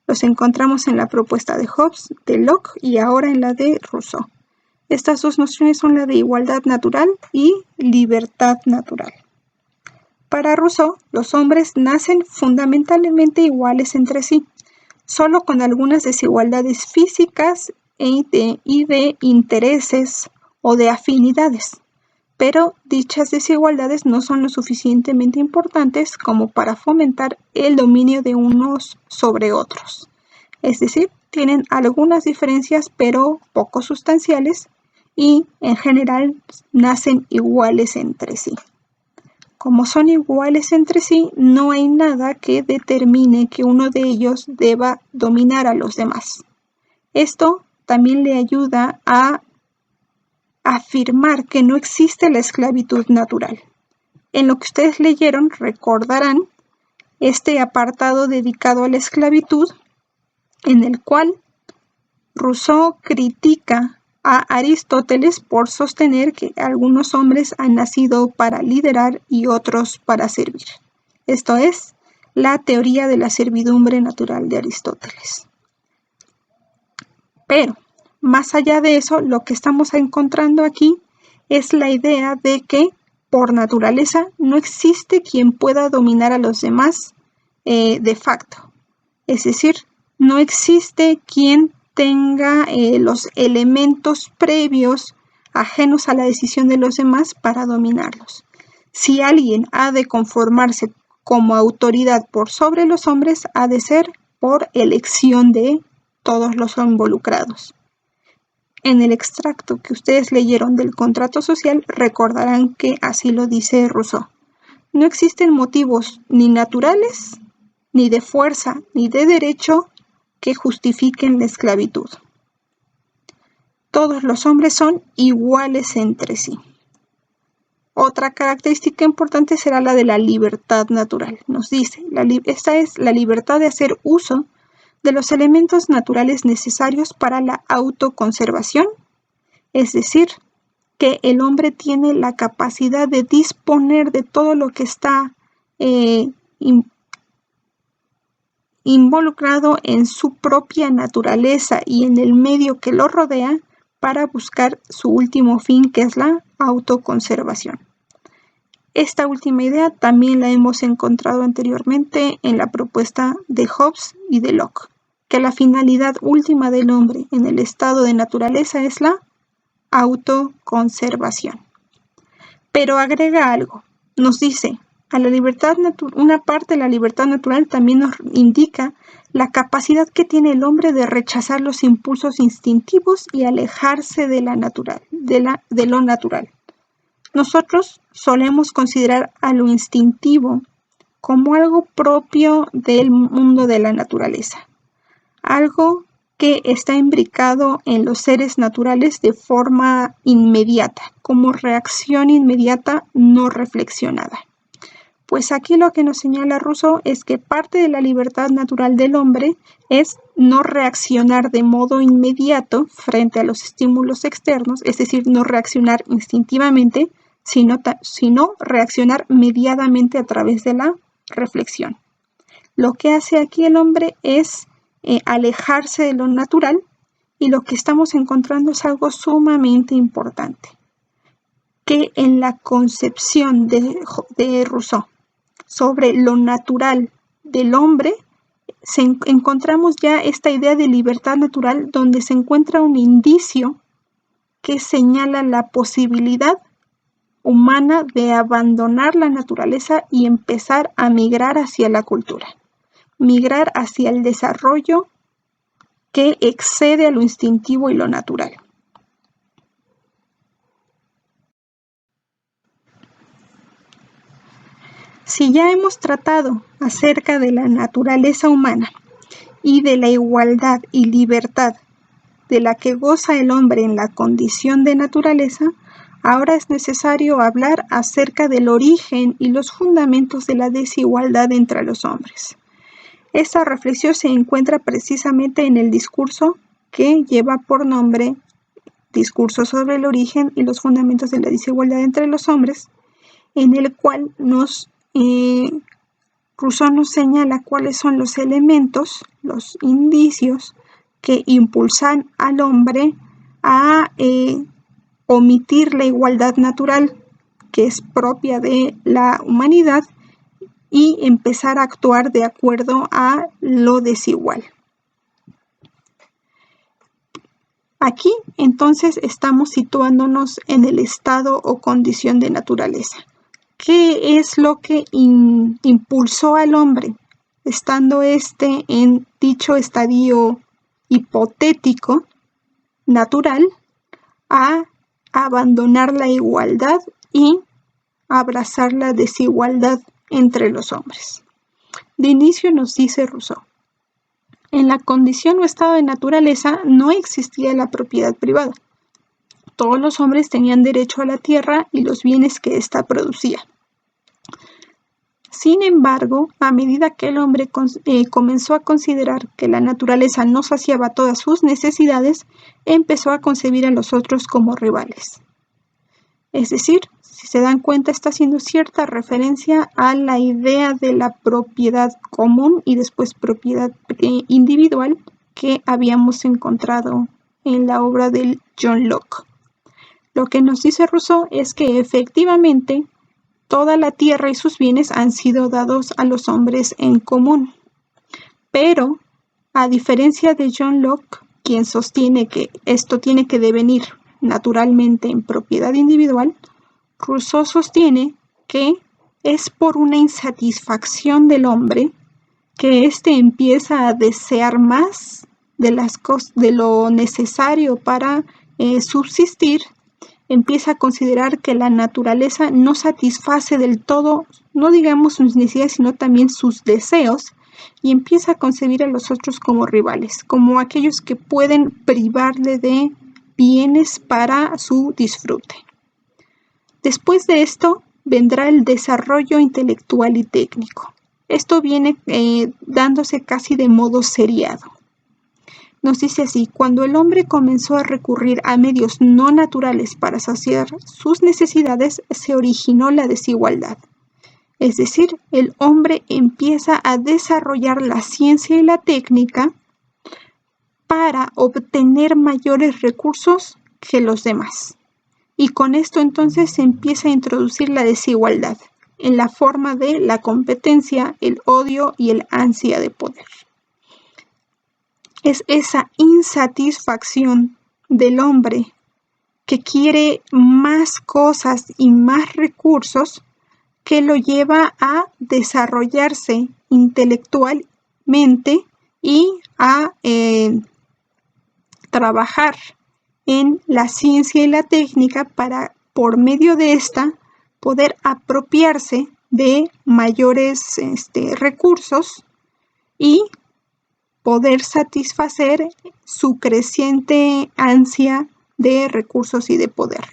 Speaker 1: Los encontramos en la propuesta de Hobbes, de Locke y ahora en la de Rousseau. Estas dos nociones son la de igualdad natural y libertad natural. Para Rousseau, los hombres nacen fundamentalmente iguales entre sí, solo con algunas desigualdades físicas y de intereses o de afinidades, pero dichas desigualdades no son lo suficientemente importantes como para fomentar el dominio de unos sobre otros. Es decir, tienen algunas diferencias pero poco sustanciales y en general nacen iguales entre sí. Como son iguales entre sí, no hay nada que determine que uno de ellos deba dominar a los demás. Esto también le ayuda a afirmar que no existe la esclavitud natural. En lo que ustedes leyeron, recordarán este apartado dedicado a la esclavitud, en el cual Rousseau critica a Aristóteles por sostener que algunos hombres han nacido para liderar y otros para servir. Esto es la teoría de la servidumbre natural de Aristóteles. Pero, más allá de eso, lo que estamos encontrando aquí es la idea de que, por naturaleza, no existe quien pueda dominar a los demás de facto. Es decir, no existe quien tenga los elementos previos ajenos a la decisión de los demás para dominarlos. Si alguien ha de conformarse como autoridad por sobre los hombres, ha de ser por elección de todos los involucrados. En el extracto que ustedes leyeron del contrato social, recordarán que así lo dice Rousseau. No existen motivos ni naturales, ni de fuerza, ni de derecho que justifiquen la esclavitud. Todos los hombres son iguales entre sí. Otra característica importante será la de la libertad natural. Nos dice, esta es la libertad de hacer uso de los elementos naturales necesarios para la autoconservación, es decir, que el hombre tiene la capacidad de disponer de todo lo que está involucrado en su propia naturaleza y en el medio que lo rodea para buscar su último fin, que es la autoconservación. Esta última idea también la hemos encontrado anteriormente en la propuesta de Hobbes y de Locke, que la finalidad última del hombre en el estado de naturaleza es la autoconservación. Pero agrega algo, nos dice, a la libertad una parte de la libertad natural también nos indica la capacidad que tiene el hombre de rechazar los impulsos instintivos y alejarse de lo natural. Nosotros solemos considerar a lo instintivo como algo propio del mundo de la naturaleza, algo que está imbricado en los seres naturales de forma inmediata, como reacción inmediata no reflexionada. Pues aquí lo que nos señala Rousseau es que parte de la libertad natural del hombre es no reaccionar de modo inmediato frente a los estímulos externos, es decir, no reaccionar instintivamente, sino reaccionar mediadamente a través de la reflexión. Lo que hace aquí el hombre es alejarse de lo natural y lo que estamos encontrando es algo sumamente importante. que en la concepción de Rousseau sobre lo natural del hombre, encontramos ya esta idea de libertad natural donde se encuentra un indicio que señala la posibilidad humana de abandonar la naturaleza y empezar a migrar hacia la cultura, migrar hacia el desarrollo que excede a lo instintivo y lo natural. Si ya hemos tratado acerca de la naturaleza humana y de la igualdad y libertad de la que goza el hombre en la condición de naturaleza, ahora es necesario hablar acerca del origen y los fundamentos de la desigualdad entre los hombres. Esta reflexión se encuentra precisamente en el discurso que lleva por nombre Discurso sobre el origen y los fundamentos de la desigualdad entre los hombres, en el cual Rousseau nos señala cuáles son los elementos, los indicios que impulsan al hombre a omitir la igualdad natural que es propia de la humanidad y empezar a actuar de acuerdo a lo desigual. Aquí, entonces, estamos situándonos en el estado o condición de naturaleza. ¿Qué es lo que impulsó al hombre, estando en dicho estadio hipotético, natural, a abandonar la igualdad y abrazar la desigualdad entre los hombres? De inicio nos dice Rousseau: en la condición o estado de naturaleza no existía la propiedad privada. Todos los hombres tenían derecho a la tierra y los bienes que ésta producía. Sin embargo, a medida que el hombre comenzó a considerar que la naturaleza no saciaba todas sus necesidades, empezó a concebir a los otros como rivales. Es decir, si se dan cuenta, está haciendo cierta referencia a la idea de la propiedad común y después propiedad individual que habíamos encontrado en la obra de John Locke. Lo que nos dice Rousseau es que efectivamente toda la tierra y sus bienes han sido dados a los hombres en común. Pero, a diferencia de John Locke, quien sostiene que esto tiene que devenir naturalmente en propiedad individual, Rousseau sostiene que es por una insatisfacción del hombre que éste empieza a desear más de lo necesario para subsistir, empieza a considerar que la naturaleza no satisface del todo, no digamos sus necesidades, sino también sus deseos, y empieza a concebir a los otros como rivales, como aquellos que pueden privarle de bienes para su disfrute. Después de esto vendrá el desarrollo intelectual y técnico. Esto viene dándose casi de modo seriado. Nos dice así: cuando el hombre comenzó a recurrir a medios no naturales para saciar sus necesidades, se originó la desigualdad. Es decir, el hombre empieza a desarrollar la ciencia y la técnica para obtener mayores recursos que los demás. Y con esto entonces se empieza a introducir la desigualdad en la forma de la competencia, el odio y el ansia de poder. Es esa insatisfacción del hombre que quiere más cosas y más recursos que lo lleva a desarrollarse intelectualmente y a trabajar en la ciencia y la técnica para, por medio de esta, poder apropiarse de mayores recursos y poder satisfacer su creciente ansia de recursos y de poder.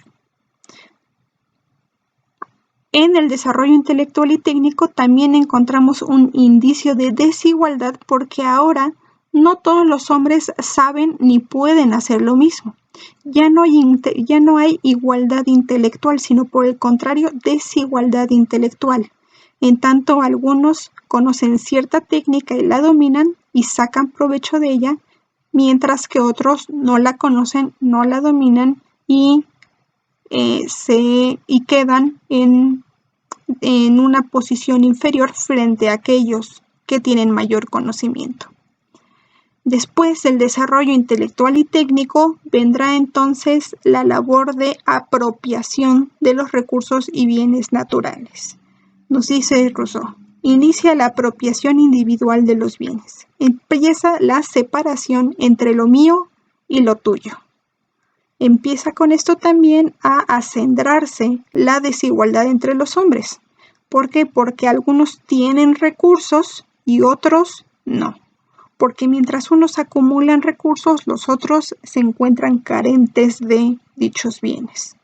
Speaker 1: En el desarrollo intelectual y técnico también encontramos un indicio de desigualdad, porque ahora no todos los hombres saben ni pueden hacer lo mismo. Ya no hay igualdad intelectual, sino por el contrario, desigualdad intelectual. En tanto, algunos conocen cierta técnica y la dominan y sacan provecho de ella, mientras que otros no la conocen, no la dominan y y quedan en una posición inferior frente a aquellos que tienen mayor conocimiento. Después del desarrollo intelectual y técnico, vendrá entonces la labor de apropiación de los recursos y bienes naturales. Nos dice Rousseau, inicia la apropiación individual de los bienes. Empieza la separación entre lo mío y lo tuyo. Empieza con esto también a acendrarse la desigualdad entre los hombres. ¿Por qué? Porque algunos tienen recursos y otros no. Porque mientras unos acumulan recursos, los otros se encuentran carentes de dichos bienes.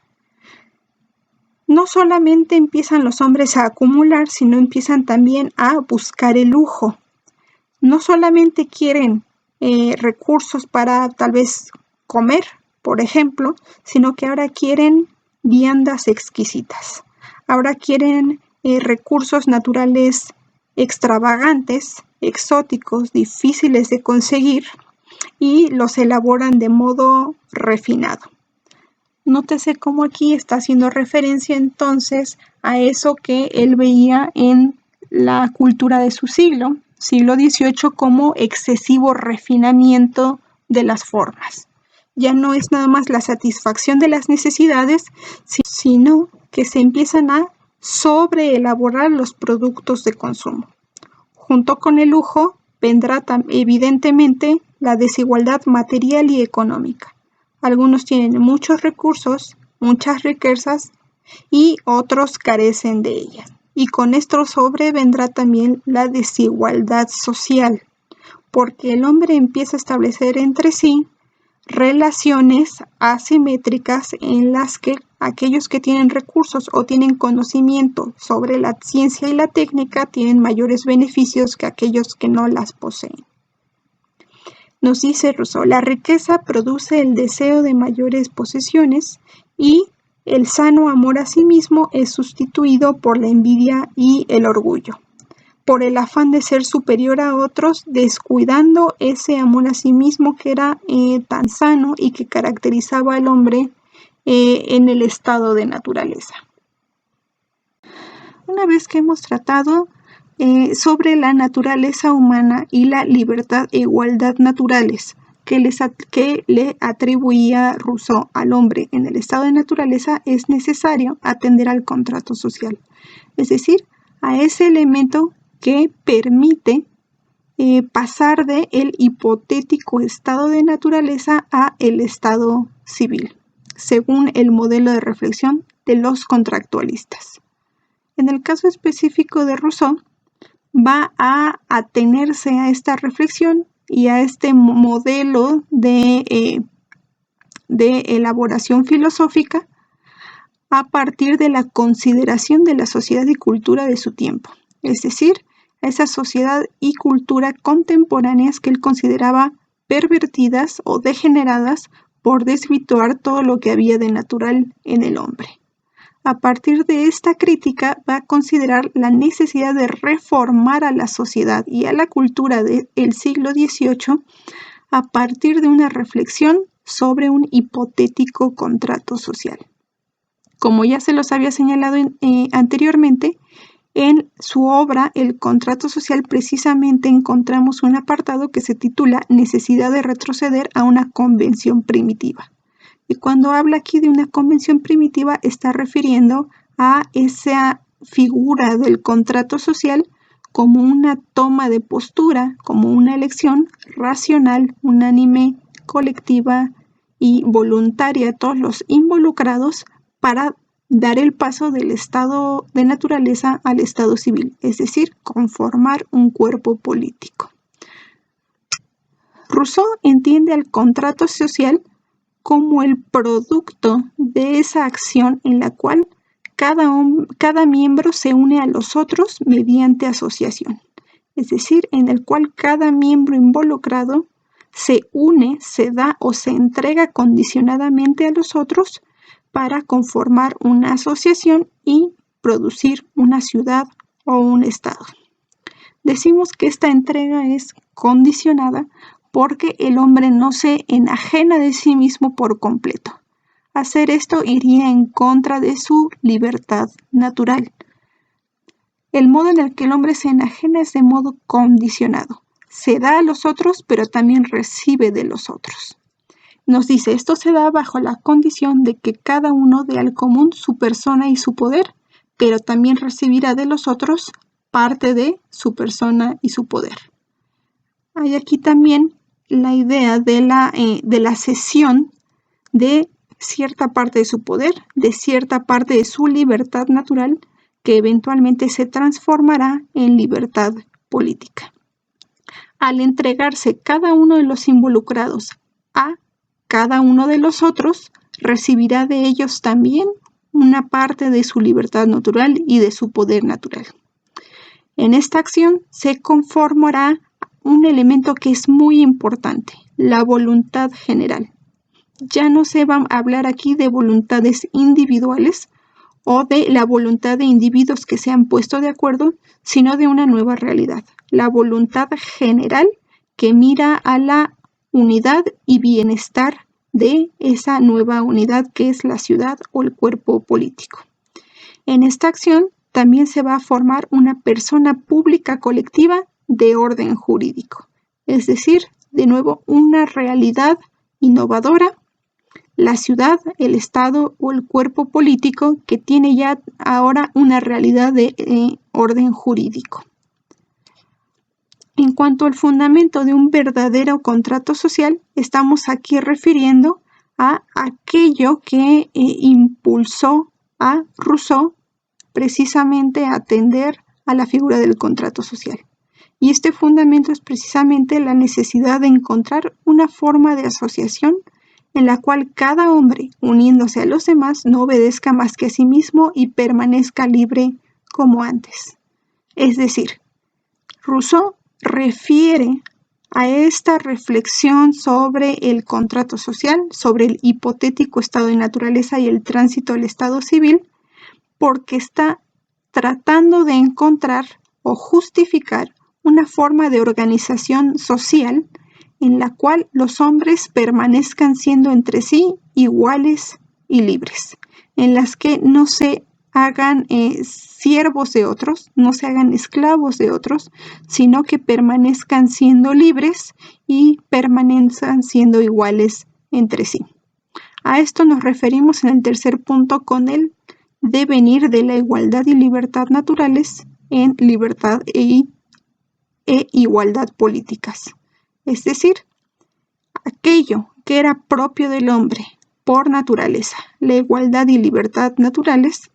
Speaker 1: No solamente empiezan los hombres a acumular, sino empiezan también a buscar el lujo. No solamente quieren recursos para tal vez comer, por ejemplo, sino que ahora quieren viandas exquisitas. Ahora quieren recursos naturales extravagantes, exóticos, difíciles de conseguir, y los elaboran de modo refinado. Nótese cómo aquí está haciendo referencia entonces a eso que él veía en la cultura de su siglo XVIII, como excesivo refinamiento de las formas. Ya no es nada más la satisfacción de las necesidades, sino que se empiezan a sobreelaborar los productos de consumo. Junto con el lujo vendrá evidentemente la desigualdad material y económica. Algunos tienen muchos recursos, muchas riquezas, y otros carecen de ellas. Y con esto sobrevendrá también la desigualdad social, porque el hombre empieza a establecer entre sí relaciones asimétricas en las que aquellos que tienen recursos o tienen conocimiento sobre la ciencia y la técnica tienen mayores beneficios que aquellos que no las poseen. Nos dice Rousseau, la riqueza produce el deseo de mayores posesiones y el sano amor a sí mismo es sustituido por la envidia y el orgullo, por el afán de ser superior a otros, descuidando ese amor a sí mismo que era tan sano y que caracterizaba al hombre en el estado de naturaleza. Una vez que hemos tratado sobre la naturaleza humana y la libertad e igualdad naturales que le atribuía Rousseau al hombre en el estado de naturaleza, es necesario atender al contrato social, es decir, a ese elemento que permite pasar de el hipotético estado de naturaleza a el estado civil, según el modelo de reflexión de los contractualistas. En el caso específico de Rousseau, va a atenerse a esta reflexión y a este modelo de elaboración filosófica a partir de la consideración de la sociedad y cultura de su tiempo, es decir, esa sociedad y cultura contemporáneas que él consideraba pervertidas o degeneradas por desvirtuar todo lo que había de natural en el hombre. A partir de esta crítica va a considerar la necesidad de reformar a la sociedad y a la cultura del siglo XVIII a partir de una reflexión sobre un hipotético contrato social. Como ya se los había señalado anteriormente, en su obra El contrato social precisamente encontramos un apartado que se titula Necesidad de retroceder a una convención primitiva. Y cuando habla aquí de una convención primitiva, está refiriendo a esa figura del contrato social como una toma de postura, como una elección racional, unánime, colectiva y voluntaria de todos los involucrados para dar el paso del estado de naturaleza al estado civil, es decir, conformar un cuerpo político. Rousseau entiende al contrato social como el producto de esa acción en la cual cada miembro se une a los otros mediante asociación, es decir, en el cual cada miembro involucrado se une, se da o se entrega condicionadamente a los otros para conformar una asociación y producir una ciudad o un estado. Decimos que esta entrega es condicionada porque el hombre no se enajena de sí mismo por completo. Hacer esto iría en contra de su libertad natural. El modo en el que el hombre se enajena es de modo condicionado. Se da a los otros, pero también recibe de los otros. Nos dice, esto se da bajo la condición de que cada uno dé al común su persona y su poder, pero también recibirá de los otros parte de su persona y su poder. Hay aquí también la idea de la cesión de cierta parte de su poder, de cierta parte de su libertad natural, que eventualmente se transformará en libertad política. Al entregarse cada uno de los involucrados a cada uno de los otros, recibirá de ellos también una parte de su libertad natural y de su poder natural. En esta acción se conformará un elemento que es muy importante, la voluntad general. Ya no se va a hablar aquí de voluntades individuales o de la voluntad de individuos que se han puesto de acuerdo, sino de una nueva realidad, la voluntad general que mira a la unidad y bienestar de esa nueva unidad que es la ciudad o el cuerpo político. En esta acción también se va a formar una persona pública colectiva de orden jurídico, es decir, de nuevo una realidad innovadora, la ciudad, el Estado o el cuerpo político que tiene ya ahora una realidad de orden jurídico. En cuanto al fundamento de un verdadero contrato social, estamos aquí refiriendo a aquello que impulsó a Rousseau precisamente a atender a la figura del contrato social. Y este fundamento es precisamente la necesidad de encontrar una forma de asociación en la cual cada hombre, uniéndose a los demás, no obedezca más que a sí mismo y permanezca libre como antes. Es decir, Rousseau refiere a esta reflexión sobre el contrato social, sobre el hipotético estado de naturaleza y el tránsito al estado civil, porque está tratando de encontrar o justificar una forma de organización social en la cual los hombres permanezcan siendo entre sí iguales y libres, en las que no se hagan siervos de otros, no se hagan esclavos de otros, sino que permanezcan siendo libres y permanezcan siendo iguales entre sí. A esto nos referimos en el tercer punto con el devenir de la igualdad y libertad naturales en libertad e igualdad políticas. Es decir, aquello que era propio del hombre por naturaleza, la igualdad y libertad naturales,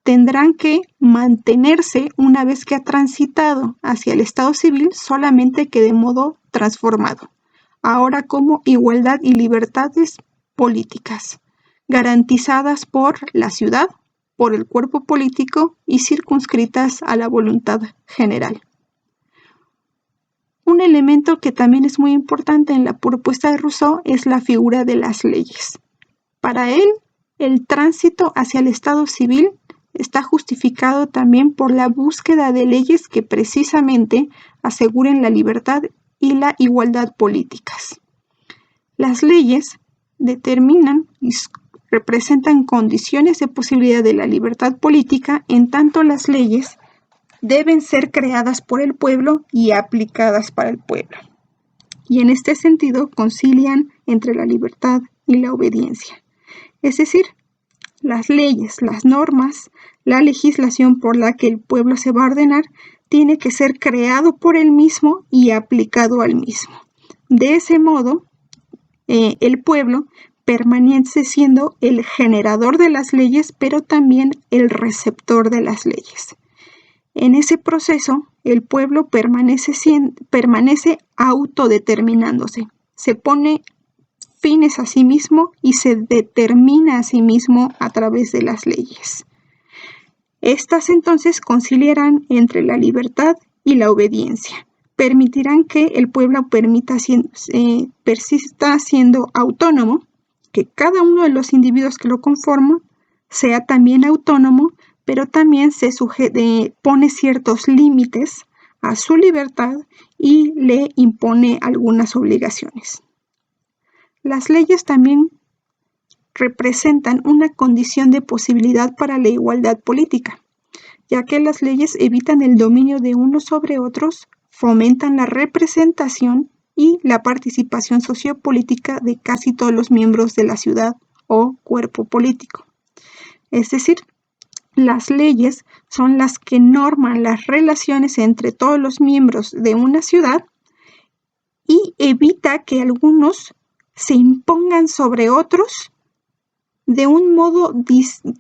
Speaker 1: tendrán que mantenerse una vez que ha transitado hacia el estado civil, solamente que de modo transformado, ahora como igualdad y libertades políticas, garantizadas por la ciudad, por el cuerpo político y circunscritas a la voluntad general. Un elemento que también es muy importante en la propuesta de Rousseau es la figura de las leyes. Para él, el tránsito hacia el estado civil está justificado también por la búsqueda de leyes que precisamente aseguren la libertad y la igualdad políticas. Las leyes determinan y representan condiciones de posibilidad de la libertad política, en tanto las leyes deben ser creadas por el pueblo y aplicadas para el pueblo. Y en este sentido concilian entre la libertad y la obediencia. Es decir, las leyes, las normas, la legislación por la que el pueblo se va a ordenar, tiene que ser creado por él mismo y aplicado al mismo. De ese modo, el pueblo permanece siendo el generador de las leyes, pero también el receptor de las leyes. En ese proceso, el pueblo permanece autodeterminándose, se pone fines a sí mismo y se determina a sí mismo a través de las leyes. Estas entonces conciliarán entre la libertad y la obediencia. Permitirán que el pueblo persista siendo autónomo, que cada uno de los individuos que lo conforman sea también autónomo, pero también pone ciertos límites a su libertad y le impone algunas obligaciones. Las leyes también representan una condición de posibilidad para la igualdad política, ya que las leyes evitan el dominio de unos sobre otros, fomentan la representación y la participación sociopolítica de casi todos los miembros de la ciudad o cuerpo político. Es decir, las leyes son las que norman las relaciones entre todos los miembros de una ciudad y evita que algunos se impongan sobre otros de un modo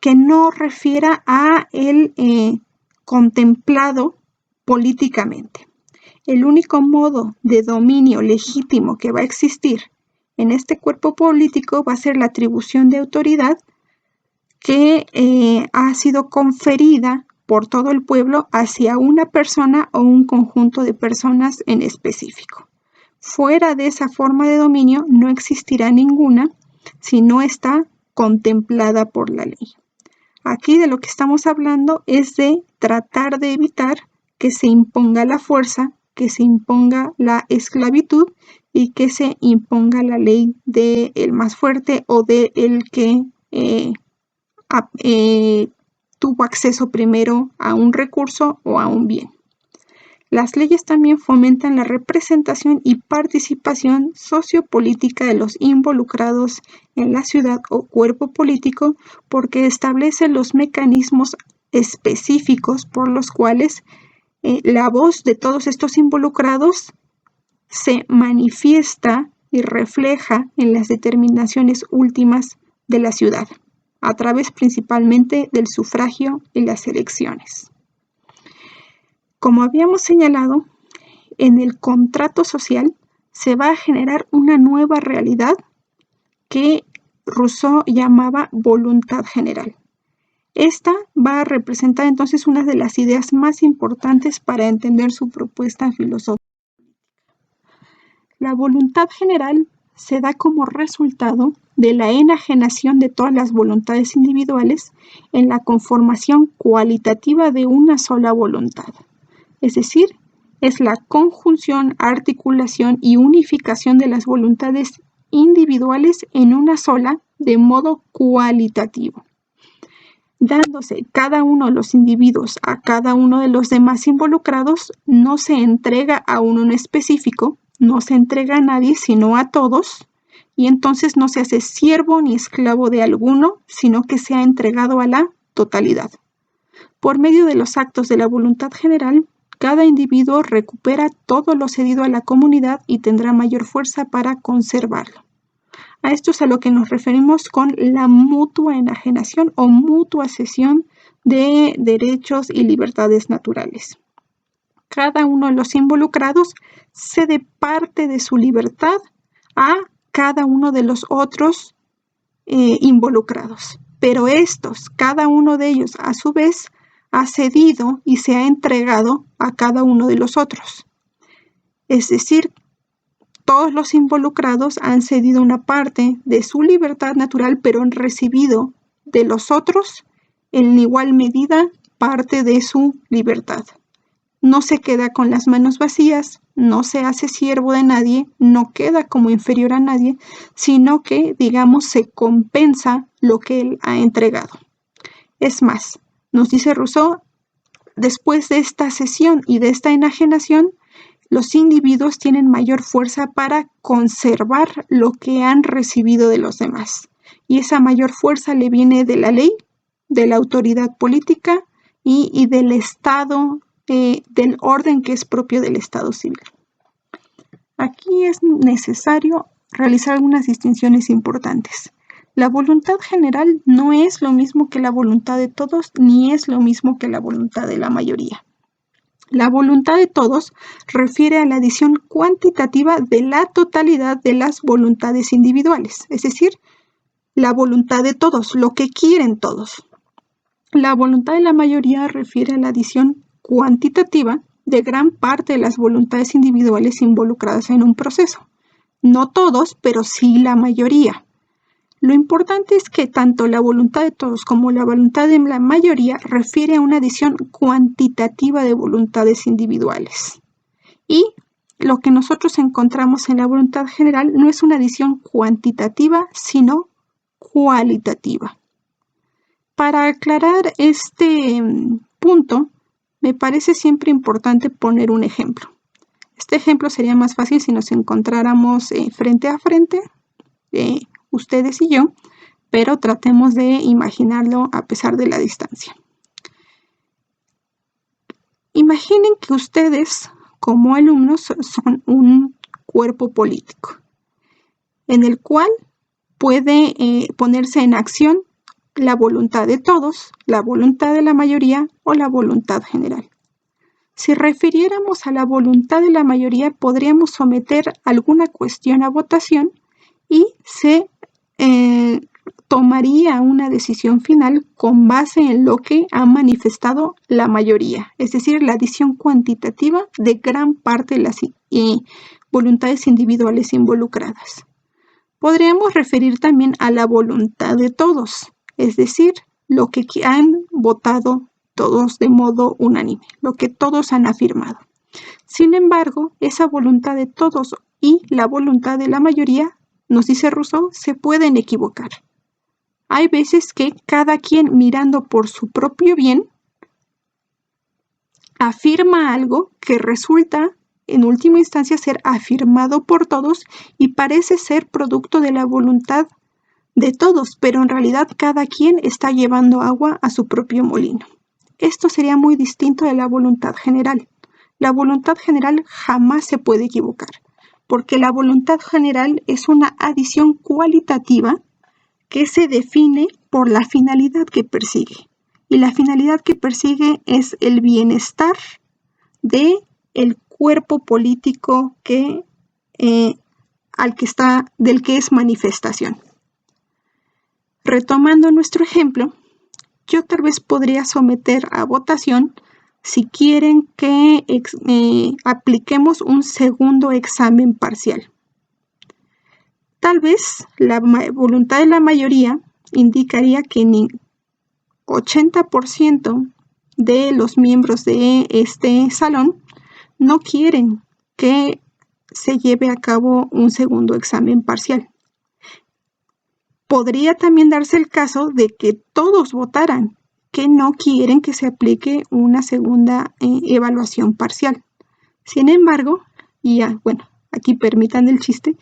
Speaker 1: que no refiera a el contemplado políticamente. El único modo de dominio legítimo que va a existir en este cuerpo político va a ser la atribución de autoridad que ha sido conferida por todo el pueblo hacia una persona o un conjunto de personas en específico. Fuera de esa forma de dominio no existirá ninguna si no está contemplada por la ley. Aquí de lo que estamos hablando es de tratar de evitar que se imponga la fuerza, que se imponga la esclavitud y que se imponga la ley del más fuerte o del que tuvo acceso primero a un recurso o a un bien. Las leyes también fomentan la representación y participación sociopolítica de los involucrados en la ciudad o cuerpo político porque establece los mecanismos específicos por los cuales la voz de todos estos involucrados se manifiesta y refleja en las determinaciones últimas de la ciudad, a través principalmente del sufragio y las elecciones. Como habíamos señalado, en el contrato social se va a generar una nueva realidad que Rousseau llamaba voluntad general. Esta va a representar entonces una de las ideas más importantes para entender su propuesta filosófica. La voluntad general se da como resultado de la enajenación de todas las voluntades individuales en la conformación cualitativa de una sola voluntad. Es decir, es la conjunción, articulación y unificación de las voluntades individuales en una sola de modo cualitativo, dándose cada uno de los individuos a cada uno de los demás involucrados. No se entrega a uno en específico, no se entrega a nadie, sino a todos, y entonces no se hace siervo ni esclavo de alguno, sino que se ha entregado a la totalidad. Por medio de los actos de la voluntad general, cada individuo recupera todo lo cedido a la comunidad y tendrá mayor fuerza para conservarlo. A esto es a lo que nos referimos con la mutua enajenación o mutua cesión de derechos y libertades naturales. Cada uno de los involucrados cede parte de su libertad a cada uno de los otros involucrados. Pero cada uno de ellos, a su vez, ha cedido y se ha entregado a cada uno de los otros. Es decir, todos los involucrados han cedido una parte de su libertad natural, pero han recibido de los otros, en igual medida, parte de su libertad. No se queda con las manos vacías, no se hace siervo de nadie, no queda como inferior a nadie, sino que, digamos, se compensa lo que él ha entregado. Es más, nos dice Rousseau, después de esta cesión y de esta enajenación, los individuos tienen mayor fuerza para conservar lo que han recibido de los demás. Y esa mayor fuerza le viene de la ley, de la autoridad política y del Estado, del orden que es propio del Estado civil. Aquí es necesario realizar algunas distinciones importantes. La voluntad general no es lo mismo que la voluntad de todos, ni es lo mismo que la voluntad de la mayoría. La voluntad de todos refiere a la adición cuantitativa de la totalidad de las voluntades individuales, es decir, la voluntad de todos, lo que quieren todos. La voluntad de la mayoría refiere a la adición cuantitativa de gran parte de las voluntades individuales involucradas en un proceso. No todos, pero sí la mayoría. Lo importante es que tanto la voluntad de todos como la voluntad de la mayoría refiere a una adición cuantitativa de voluntades individuales. Y lo que nosotros encontramos en la voluntad general no es una adición cuantitativa, sino cualitativa. Para aclarar este punto, me parece siempre importante poner un ejemplo. Este ejemplo sería más fácil si nos encontráramos frente a frente, ustedes y yo, pero tratemos de imaginarlo a pesar de la distancia. Imaginen que ustedes, como alumnos, son un cuerpo político, en el cual puede ponerse en acción la voluntad de todos, la voluntad de la mayoría o la voluntad general. Si refiriéramos a la voluntad de la mayoría, podríamos someter alguna cuestión a votación y se tomaría una decisión final con base en lo que ha manifestado la mayoría, es decir, la adición cuantitativa de gran parte de las voluntades individuales involucradas. Podríamos referir también a la voluntad de todos, es decir, lo que han votado todos de modo unánime, lo que todos han afirmado. Sin embargo, esa voluntad de todos y la voluntad de la mayoría, nos dice Rousseau, se pueden equivocar. Hay veces que cada quien, mirando por su propio bien, afirma algo que resulta en última instancia ser afirmado por todos y parece ser producto de la voluntad de todos, pero en realidad cada quien está llevando agua a su propio molino. Esto sería muy distinto de la voluntad general. La voluntad general jamás se puede equivocar, porque la voluntad general es una adición cualitativa que se define por la finalidad que persigue. Y la finalidad que persigue es el bienestar del cuerpo político del que es manifestación. Retomando nuestro ejemplo, yo tal vez podría someter a votación si quieren que apliquemos un segundo examen parcial. Tal vez la voluntad de la mayoría indicaría que 80% de los miembros de este salón no quieren que se lleve a cabo un segundo examen parcial. Podría también darse el caso de que todos votaran que no quieren que se aplique una segunda evaluación parcial. Sin embargo, aquí permitan el chiste,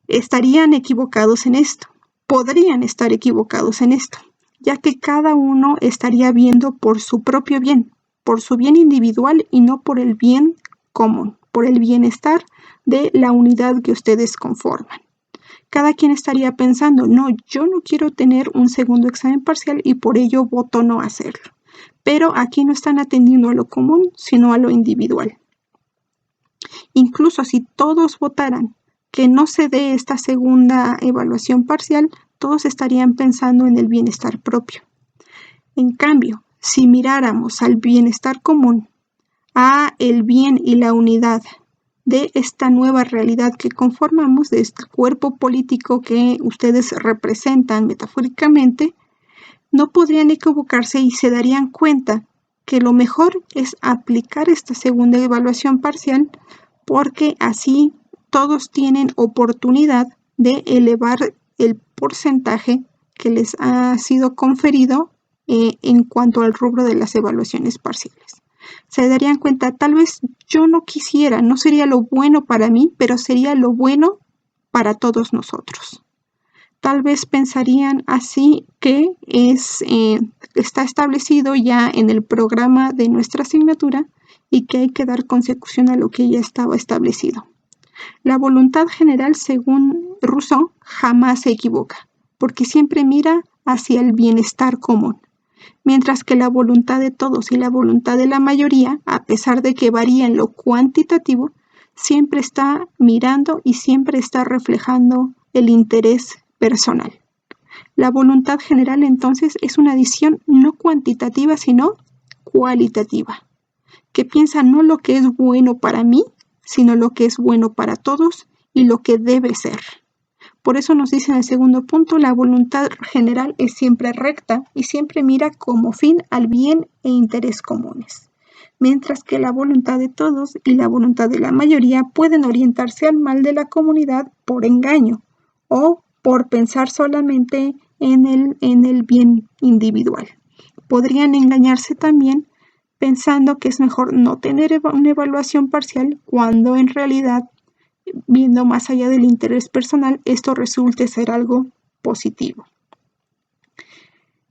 Speaker 1: estarían equivocados en esto, podrían estar equivocados en esto, ya que cada uno estaría viendo por su propio bien, por su bien individual y no por el bien común, por el bienestar de la unidad que ustedes conforman. Cada quien estaría pensando, no, yo no quiero tener un segundo examen parcial y por ello voto no hacerlo. Pero aquí no están atendiendo a lo común, sino a lo individual. Incluso si todos votaran que no se dé esta segunda evaluación parcial, todos estarían pensando en el bienestar propio. En cambio, si miráramos al bienestar común, a el bien y la unidad de esta nueva realidad que conformamos, de este cuerpo político que ustedes representan metafóricamente, no podrían equivocarse y se darían cuenta que lo mejor es aplicar esta segunda evaluación parcial, porque así todos tienen oportunidad de elevar el porcentaje que les ha sido conferido en cuanto al rubro de las evaluaciones parciales. Se darían cuenta, tal vez yo no quisiera, no sería lo bueno para mí, pero sería lo bueno para todos nosotros. Tal vez pensarían así que está establecido ya en el programa de nuestra asignatura y que hay que dar consecución a lo que ya estaba establecido. La voluntad general, según Rousseau, jamás se equivoca, porque siempre mira hacia el bienestar común. Mientras que la voluntad de todos y la voluntad de la mayoría, a pesar de que varía en lo cuantitativo, siempre está mirando y siempre está reflejando el interés personal. La voluntad general, entonces, es una adición no cuantitativa, sino cualitativa, que piensa no lo que es bueno para mí, sino lo que es bueno para todos y lo que debe ser. Por eso nos dice en el segundo punto, la voluntad general es siempre recta y siempre mira como fin al bien e interés comunes, mientras que la voluntad de todos y la voluntad de la mayoría pueden orientarse al mal de la comunidad por engaño o por pensar solamente en el bien individual. Podrían engañarse también pensando que es mejor no tener una evaluación parcial cuando en realidad, viendo más allá del interés personal, esto resulte ser algo positivo.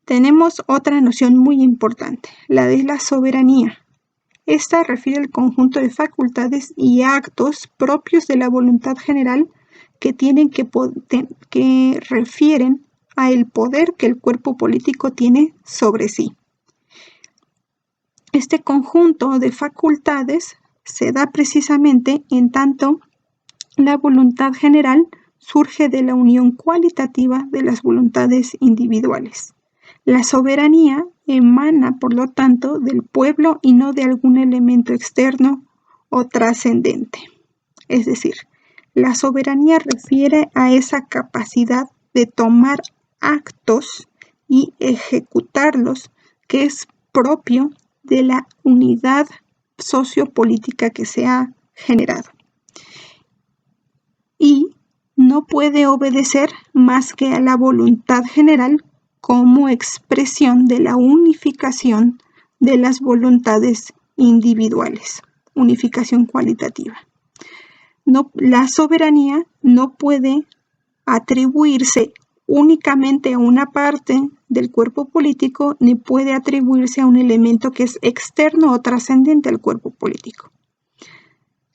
Speaker 1: Tenemos otra noción muy importante, la de la soberanía. Esta refiere al conjunto de facultades y actos propios de la voluntad general que refieren a el poder que el cuerpo político tiene sobre sí. Este conjunto de facultades se da precisamente en tanto la voluntad general surge de la unión cualitativa de las voluntades individuales. La soberanía emana, por lo tanto, del pueblo y no de algún elemento externo o trascendente. Es decir, la soberanía refiere a esa capacidad de tomar actos y ejecutarlos que es propio de la unidad sociopolítica que se ha generado. Y no puede obedecer más que a la voluntad general como expresión de la unificación de las voluntades individuales, unificación cualitativa. La soberanía no puede atribuirse únicamente a una parte del cuerpo político, ni puede atribuirse a un elemento que es externo o trascendente al cuerpo político.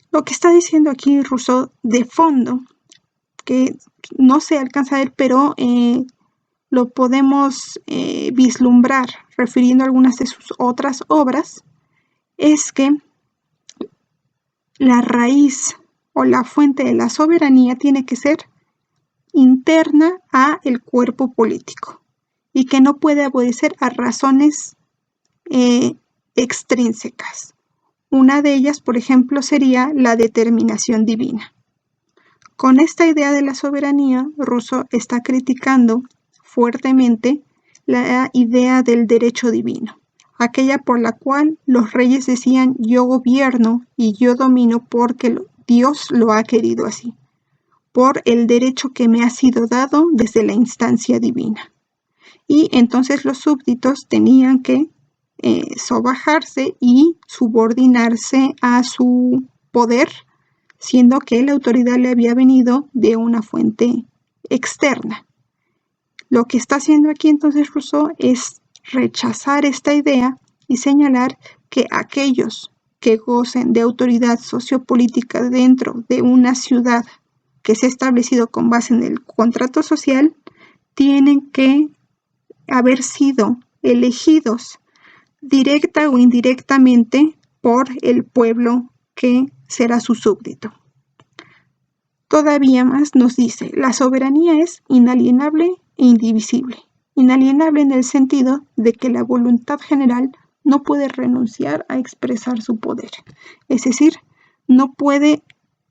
Speaker 1: Lo que está diciendo aquí Rousseau de fondo, que no se alcanza a ver, pero lo podemos vislumbrar refiriendo a algunas de sus otras obras, es que la raíz o la fuente de la soberanía tiene que ser interna a el cuerpo político y que no puede obedecer a razones extrínsecas. Una de ellas, por ejemplo, sería la determinación divina. Con esta idea de la soberanía, Rousseau está criticando fuertemente la idea del derecho divino, aquella por la cual los reyes decían yo gobierno y yo domino porque Dios lo ha querido así, por el derecho que me ha sido dado desde la instancia divina. Y entonces los súbditos tenían que sobajarse y subordinarse a su poder, siendo que la autoridad le había venido de una fuente externa. Lo que está haciendo aquí entonces Rousseau es rechazar esta idea y señalar que aquellos que gocen de autoridad sociopolítica dentro de una ciudad que se ha establecido con base en el contrato social, tienen que haber sido elegidos directa o indirectamente por el pueblo que será su súbdito. Todavía más nos dice, la soberanía es inalienable e indivisible. Inalienable en el sentido de que la voluntad general no puede renunciar a expresar su poder. Es decir, no puede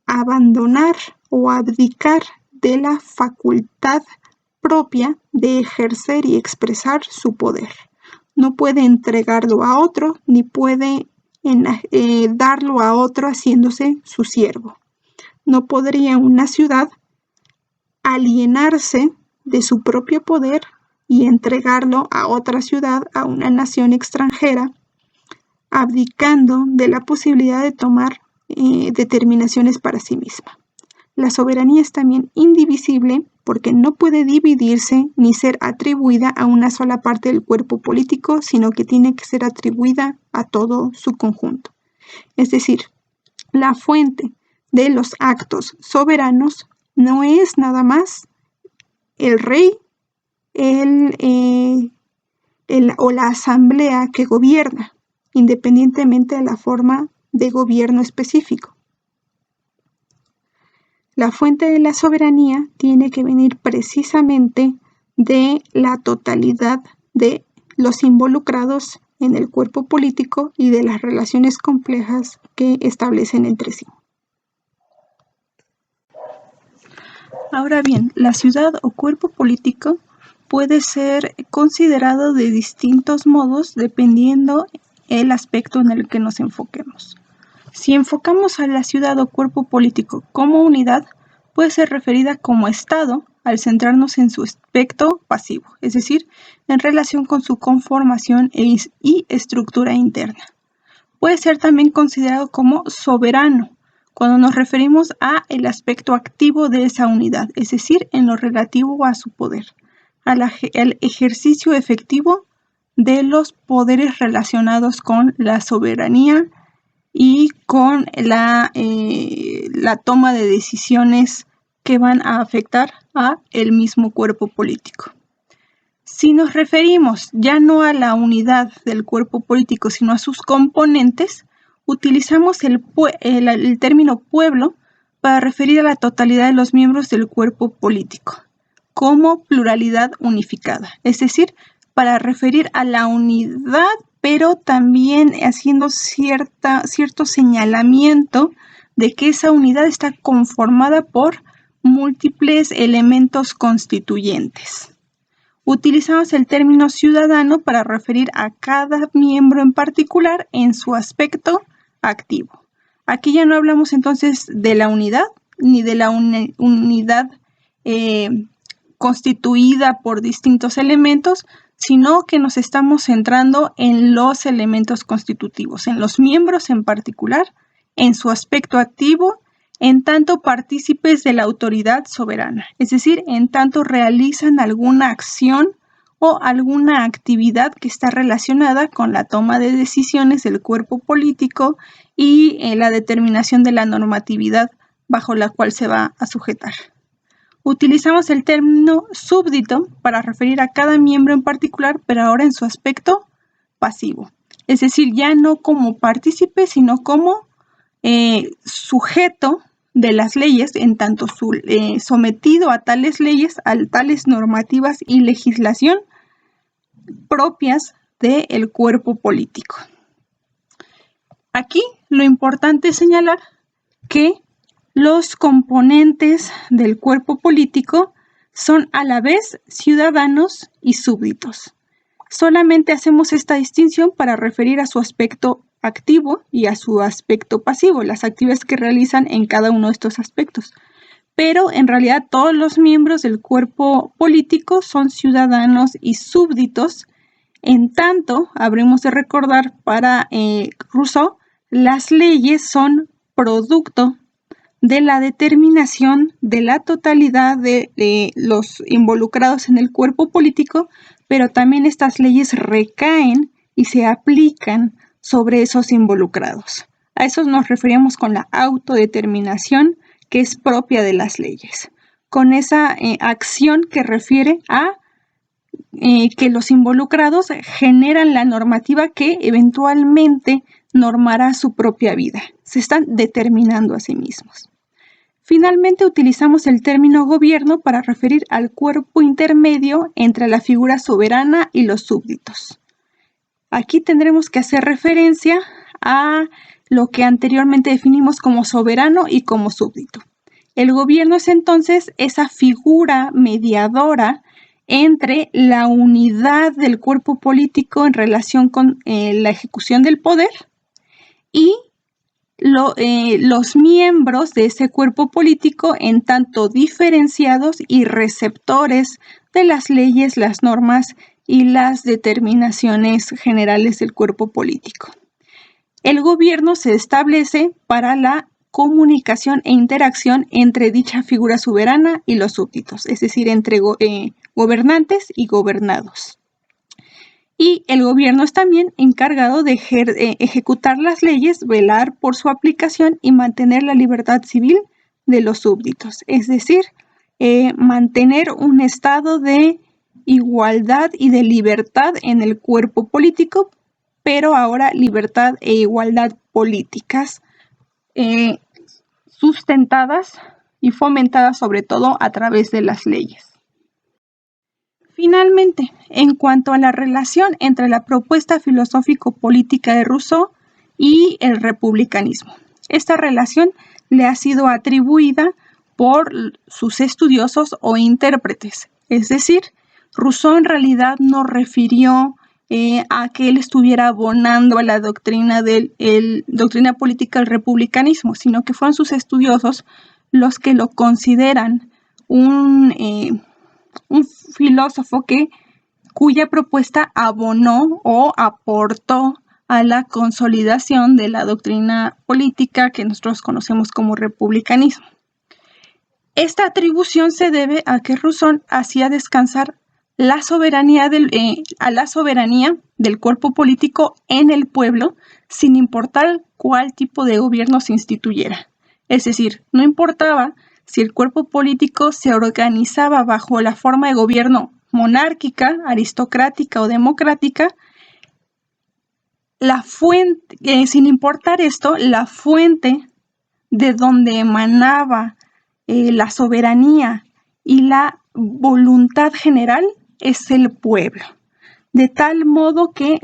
Speaker 1: abandonar o abdicar de la facultad propia de ejercer y expresar su poder. No puede entregarlo a otro, ni puede darlo a otro haciéndose su siervo. No podría una ciudad alienarse de su propio poder y entregarlo a otra ciudad, a una nación extranjera, abdicando de la posibilidad de tomar determinaciones para sí misma. La soberanía es también indivisible porque no puede dividirse ni ser atribuida a una sola parte del cuerpo político, sino que tiene que ser atribuida a todo su conjunto. Es decir, la fuente de los actos soberanos no es nada más el rey o la asamblea que gobierna, independientemente de la forma de gobierno específico. La fuente de la soberanía tiene que venir precisamente de la totalidad de los involucrados en el cuerpo político y de las relaciones complejas que establecen entre sí. Ahora bien, la ciudad o cuerpo político puede ser considerado de distintos modos dependiendo el aspecto en el que nos enfoquemos. Si enfocamos a la ciudad o cuerpo político como unidad, puede ser referida como Estado al centrarnos en su aspecto pasivo, es decir, en relación con su conformación y estructura interna. Puede ser también considerado como soberano, cuando nos referimos a el aspecto activo de esa unidad, es decir, en lo relativo a su poder, al ejercicio efectivo de los poderes relacionados con la soberanía y con la toma de decisiones que van a afectar a el mismo cuerpo político. Si nos referimos ya no a la unidad del cuerpo político, sino a sus componentes, utilizamos el término pueblo para referir a la totalidad de los miembros del cuerpo político, como pluralidad unificada, es decir, para referir a la unidad, pero también haciendo cierto señalamiento de que esa unidad está conformada por múltiples elementos constituyentes. Utilizamos el término ciudadano para referir a cada miembro en particular en su aspecto activo. Aquí ya no hablamos entonces de la unidad, ni de la unidad constituida por distintos elementos, sino que nos estamos centrando en los elementos constitutivos, en los miembros en particular, en su aspecto activo, en tanto partícipes de la autoridad soberana, es decir, en tanto realizan alguna acción o alguna actividad que está relacionada con la toma de decisiones del cuerpo político y la determinación de la normatividad bajo la cual se va a sujetar. Utilizamos el término súbdito para referir a cada miembro en particular, pero ahora en su aspecto pasivo, es decir, ya no como partícipe, sino como sujeto de las leyes, en tanto sometido a tales leyes, a tales normativas y legislación propias del cuerpo político. Aquí lo importante es señalar que los componentes del cuerpo político son a la vez ciudadanos y súbditos. Solamente hacemos esta distinción para referir a su aspecto activo y a su aspecto pasivo, las actividades que realizan en cada uno de estos aspectos. Pero en realidad todos los miembros del cuerpo político son ciudadanos y súbditos. En tanto, habremos de recordar para Rousseau, las leyes son producto de la determinación de la totalidad de los involucrados en el cuerpo político, pero también estas leyes recaen y se aplican sobre esos involucrados. A eso nos referíamos con la autodeterminación que es propia de las leyes, con esa acción que refiere a que los involucrados generan la normativa que eventualmente normará su propia vida. Se están determinando a sí mismos. Finalmente, utilizamos el término gobierno para referir al cuerpo intermedio entre la figura soberana y los súbditos. Aquí tendremos que hacer referencia a lo que anteriormente definimos como soberano y como súbdito. El gobierno es entonces esa figura mediadora entre la unidad del cuerpo político en relación con la ejecución del poder y los miembros de ese cuerpo político en tanto diferenciados y receptores de las leyes, las normas y las determinaciones generales del cuerpo político. El gobierno se establece para la comunicación e interacción entre dicha figura soberana y los súbditos, es decir, entre gobernantes y gobernados. Y el gobierno es también encargado de ejecutar las leyes, velar por su aplicación y mantener la libertad civil de los súbditos, es decir, mantener un estado de igualdad y de libertad en el cuerpo político, pero ahora libertad e igualdad políticas sustentadas y fomentadas sobre todo a través de las leyes. Finalmente, en cuanto a la relación entre la propuesta filosófico-política de Rousseau y el republicanismo, esta relación le ha sido atribuida por sus estudiosos o intérpretes, es decir, Rousseau en realidad no refirió a que él estuviera abonando a la doctrina política del republicanismo, sino que fueron sus estudiosos los que lo consideran un filósofo cuya propuesta abonó o aportó a la consolidación de la doctrina política que nosotros conocemos como republicanismo. Esta atribución se debe a que Rousseau hacía descansar la soberanía a la soberanía del cuerpo político en el pueblo, sin importar cuál tipo de gobierno se instituyera. Es decir, no importaba si el cuerpo político se organizaba bajo la forma de gobierno monárquica, aristocrática o democrática, la fuente, sin importar esto, la fuente de donde emanaba la soberanía y la voluntad general es el pueblo. De tal modo que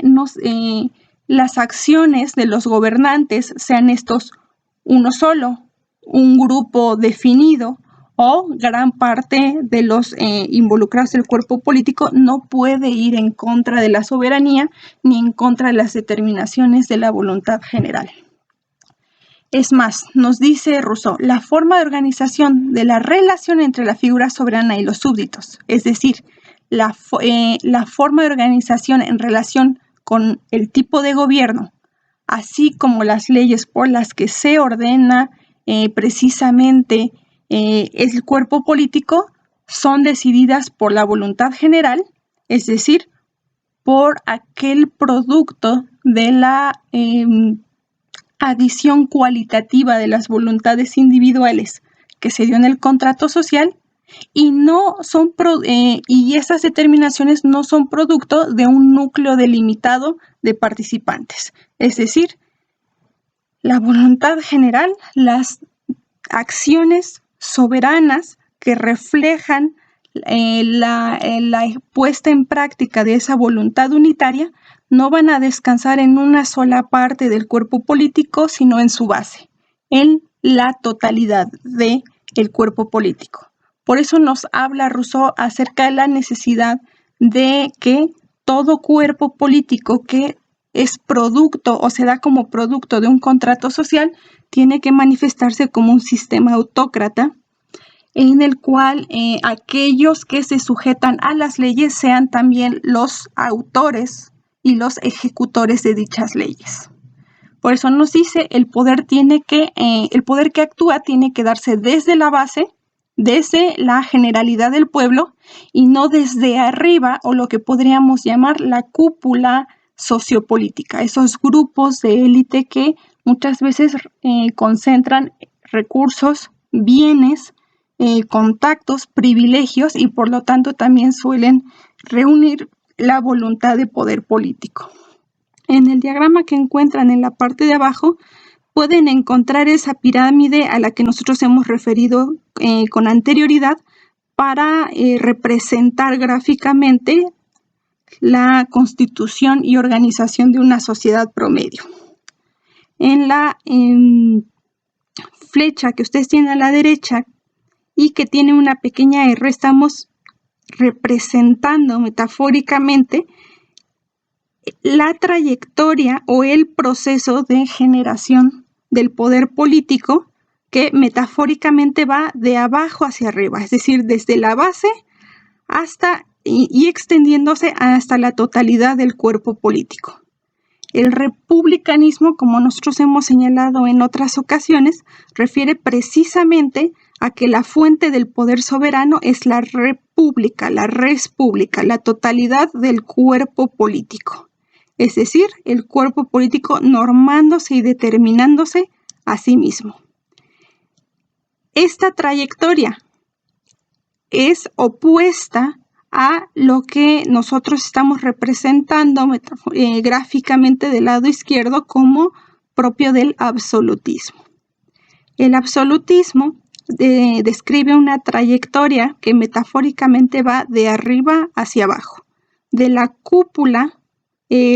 Speaker 1: las acciones de los gobernantes, sean estos uno solo, un grupo definido o gran parte de los involucrados en el cuerpo político, no puede ir en contra de la soberanía ni en contra de las determinaciones de la voluntad general. Es más, nos dice Rousseau, la forma de organización de la relación entre la figura soberana y los súbditos, es decir, la forma de organización en relación con el tipo de gobierno, así como las leyes por las que se ordena precisamente el cuerpo político, son decididas por la voluntad general, es decir, por aquel producto de la adición cualitativa de las voluntades individuales que se dio en el contrato social, y esas determinaciones no son producto de un núcleo delimitado de participantes. Es decir, la voluntad general, las acciones soberanas que reflejan la puesta en práctica de esa voluntad unitaria, no van a descansar en una sola parte del cuerpo político, sino en su base, en la totalidad del cuerpo político. Por eso nos habla Rousseau acerca de la necesidad de que todo cuerpo político que es producto o se da como producto de un contrato social tiene que manifestarse como un sistema autócrata en el cual aquellos que se sujetan a las leyes sean también los autores y los ejecutores de dichas leyes. Por eso nos dice el poder que actúa tiene que darse desde la base, desde la generalidad del pueblo y no desde arriba, o lo que podríamos llamar la cúpula sociopolítica, esos grupos de élite que muchas veces concentran recursos, bienes, contactos, privilegios y por lo tanto también suelen reunir la voluntad de poder político. En el diagrama que encuentran en la parte de abajo pueden encontrar esa pirámide a la que nosotros hemos referido con anterioridad para representar gráficamente la constitución y organización de una sociedad promedio. En la flecha que ustedes tienen a la derecha y que tiene una pequeña R, estamos representando metafóricamente la trayectoria o el proceso de generación del poder político que metafóricamente va de abajo hacia arriba, es decir, desde la base hasta y extendiéndose hasta la totalidad del cuerpo político. El republicanismo, como nosotros hemos señalado en otras ocasiones, refiere precisamente a que la fuente del poder soberano es la república, la res pública, la totalidad del cuerpo político. Es decir, el cuerpo político normándose y determinándose a sí mismo. Esta trayectoria es opuesta a lo que nosotros estamos representando gráficamente del lado izquierdo como propio del absolutismo. El absolutismo describe una trayectoria que metafóricamente va de arriba hacia abajo, de la cúpula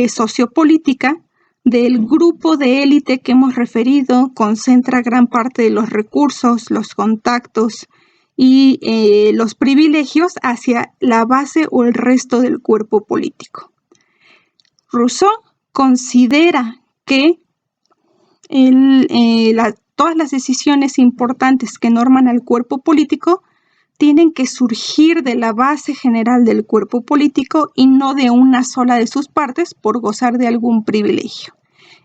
Speaker 1: sociopolítica, del grupo de élite que hemos referido, concentra gran parte de los recursos, los contactos y los privilegios hacia la base o el resto del cuerpo político. Rousseau considera que todas las decisiones importantes que norman al cuerpo político tienen que surgir de la base general del cuerpo político y no de una sola de sus partes por gozar de algún privilegio.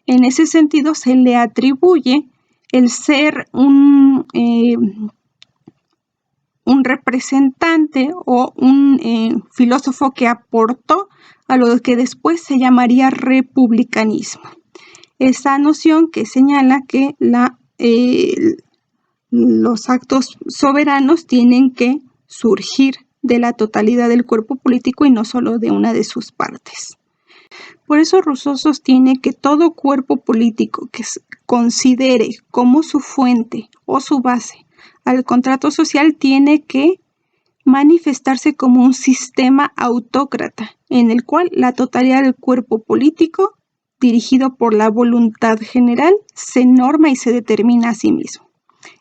Speaker 1: En ese sentido, se le atribuye el ser un representante o un filósofo que aportó a lo que después se llamaría republicanismo. Esa noción que señala que los actos soberanos tienen que surgir de la totalidad del cuerpo político y no solo de una de sus partes. Por eso Rousseau sostiene que todo cuerpo político que considere como su fuente o su base al contrato social tiene que manifestarse como un sistema autócrata, en el cual la totalidad del cuerpo político, dirigido por la voluntad general, se norma y se determina a sí mismo.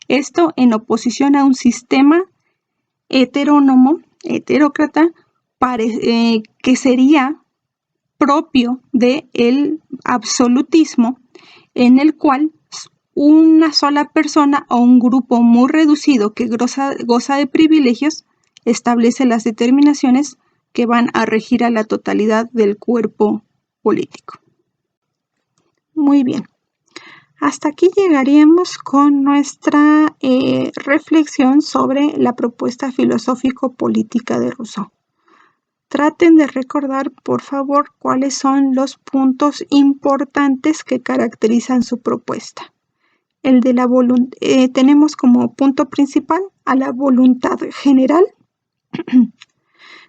Speaker 1: Esto en oposición a un sistema heterónomo, heterócrata, que sería propio del absolutismo, en el cual una sola persona o un grupo muy reducido que goza de privilegios establece las determinaciones que van a regir a la totalidad del cuerpo político. Muy bien. Hasta aquí llegaríamos con nuestra reflexión sobre la propuesta filosófico-política de Rousseau. Traten de recordar, por favor, cuáles son los puntos importantes que caracterizan su propuesta. El de la tenemos como punto principal a la voluntad general.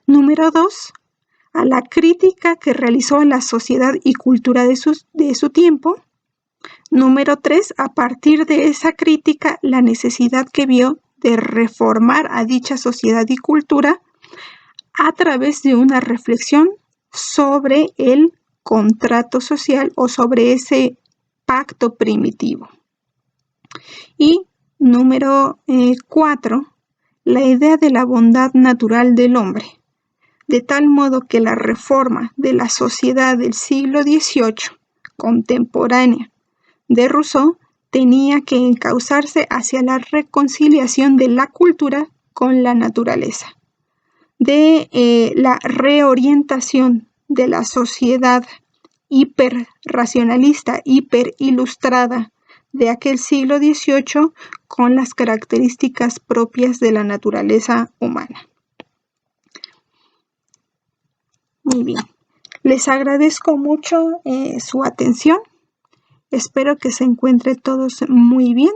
Speaker 1: Número 2, a la crítica que realizó a la sociedad y cultura de su tiempo. Número 3, a partir de esa crítica, la necesidad que vio de reformar a dicha sociedad y cultura a través de una reflexión sobre el contrato social o sobre ese pacto primitivo. Y número 4, la idea de la bondad natural del hombre, de tal modo que la reforma de la sociedad del siglo XVIII, contemporánea de Rousseau, tenía que encauzarse hacia la reconciliación de la cultura con la naturaleza, de la reorientación de la sociedad hiperracionalista, hiperilustrada de aquel siglo XVIII con las características propias de la naturaleza humana. Muy bien, les agradezco mucho su atención. Espero que se encuentren todos muy bien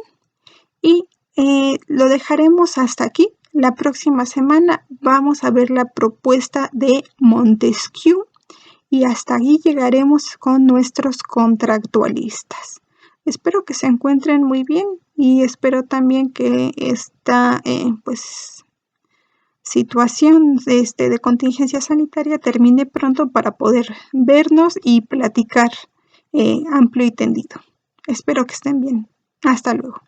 Speaker 1: y lo dejaremos hasta aquí. La próxima semana vamos a ver la propuesta de Montesquieu y hasta allí llegaremos con nuestros contractualistas. Espero que se encuentren muy bien y espero también que esta situación de contingencia sanitaria termine pronto para poder vernos y platicar amplio y tendido. Espero que estén bien. Hasta luego.